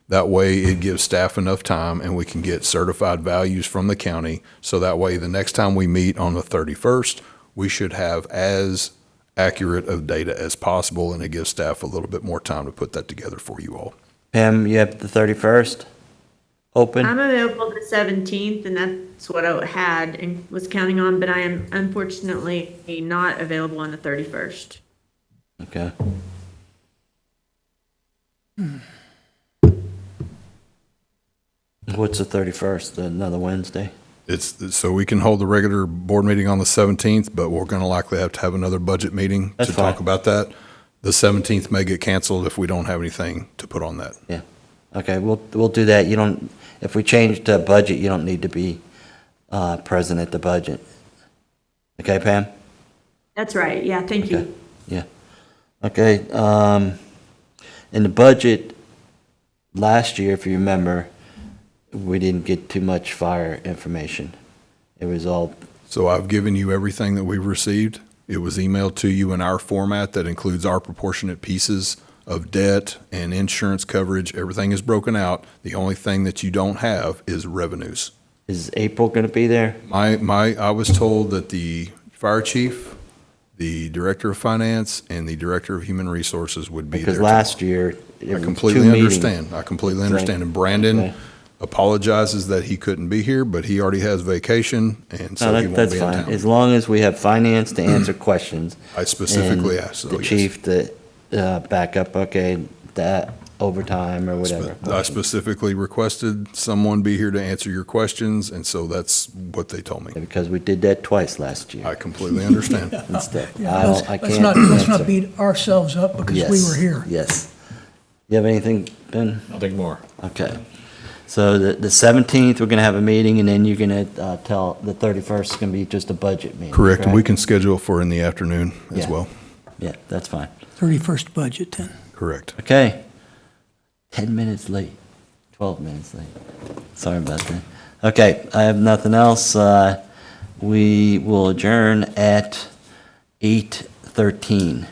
That way, it gives staff enough time, and we can get certified values from the county, so that way, the next time we meet on the 31st, we should have as accurate of data as possible, and it gives staff a little bit more time to put that together for you all. Pam, you have the 31st open? I'm available the 17th, and that's what I had and was counting on, but I am unfortunately not available on the 31st. Okay. What's the 31st, another Wednesday? So we can hold the regular board meeting on the 17th, but we're going to likely have to have another budget meeting That's to talk fine. about that. The 17th may get canceled if we don't have anything to put on that. Yeah. Okay, we'll do that. You don't, if we change the budget, you don't need to be present at the budget. Okay, Pam? That's right, yeah, thank Okay. you. Yeah. Okay, in the budget last year, if you remember, we didn't get too much fire information. It was all, So I've given you everything that we've received. It was emailed to you in our format that includes our proportionate pieces of debt and insurance coverage. Everything is broken out. The only thing that you don't have is revenues. is April gonna be there? I was told that the fire chief, the director of finance, and the director of human resources would be there. Because last year, it I was completely two meetings. understand. I completely understand. And Brandon Okay. apologizes that he couldn't be here, but he already has vacation, and No, so he won't that's be in fine, town. as long as we have finance to answer questions. I specifically and asked, so the yes. chief to back up, okay, that overtime or whatever. I specifically requested someone be here to answer your questions, and so that's what they told me. Because we did that twice last year I completely understand. and stuff. Yeah, I don't, I let's can't. not, let's not answer. beat ourselves up because we Yes, were here. Yes. You have anything, Ben? Nothing more. Okay. So the 17th, we're gonna have a meeting, and then you're gonna tell, the 31st is gonna be just a budget meeting. Correct, and we can schedule for in the afternoon as Yeah. well. Yeah, that's fine. 31st budget then. Correct. Okay. 10 minutes late, 12 minutes late. Sorry about that. Okay, I have nothing else. We will adjourn at 8:13.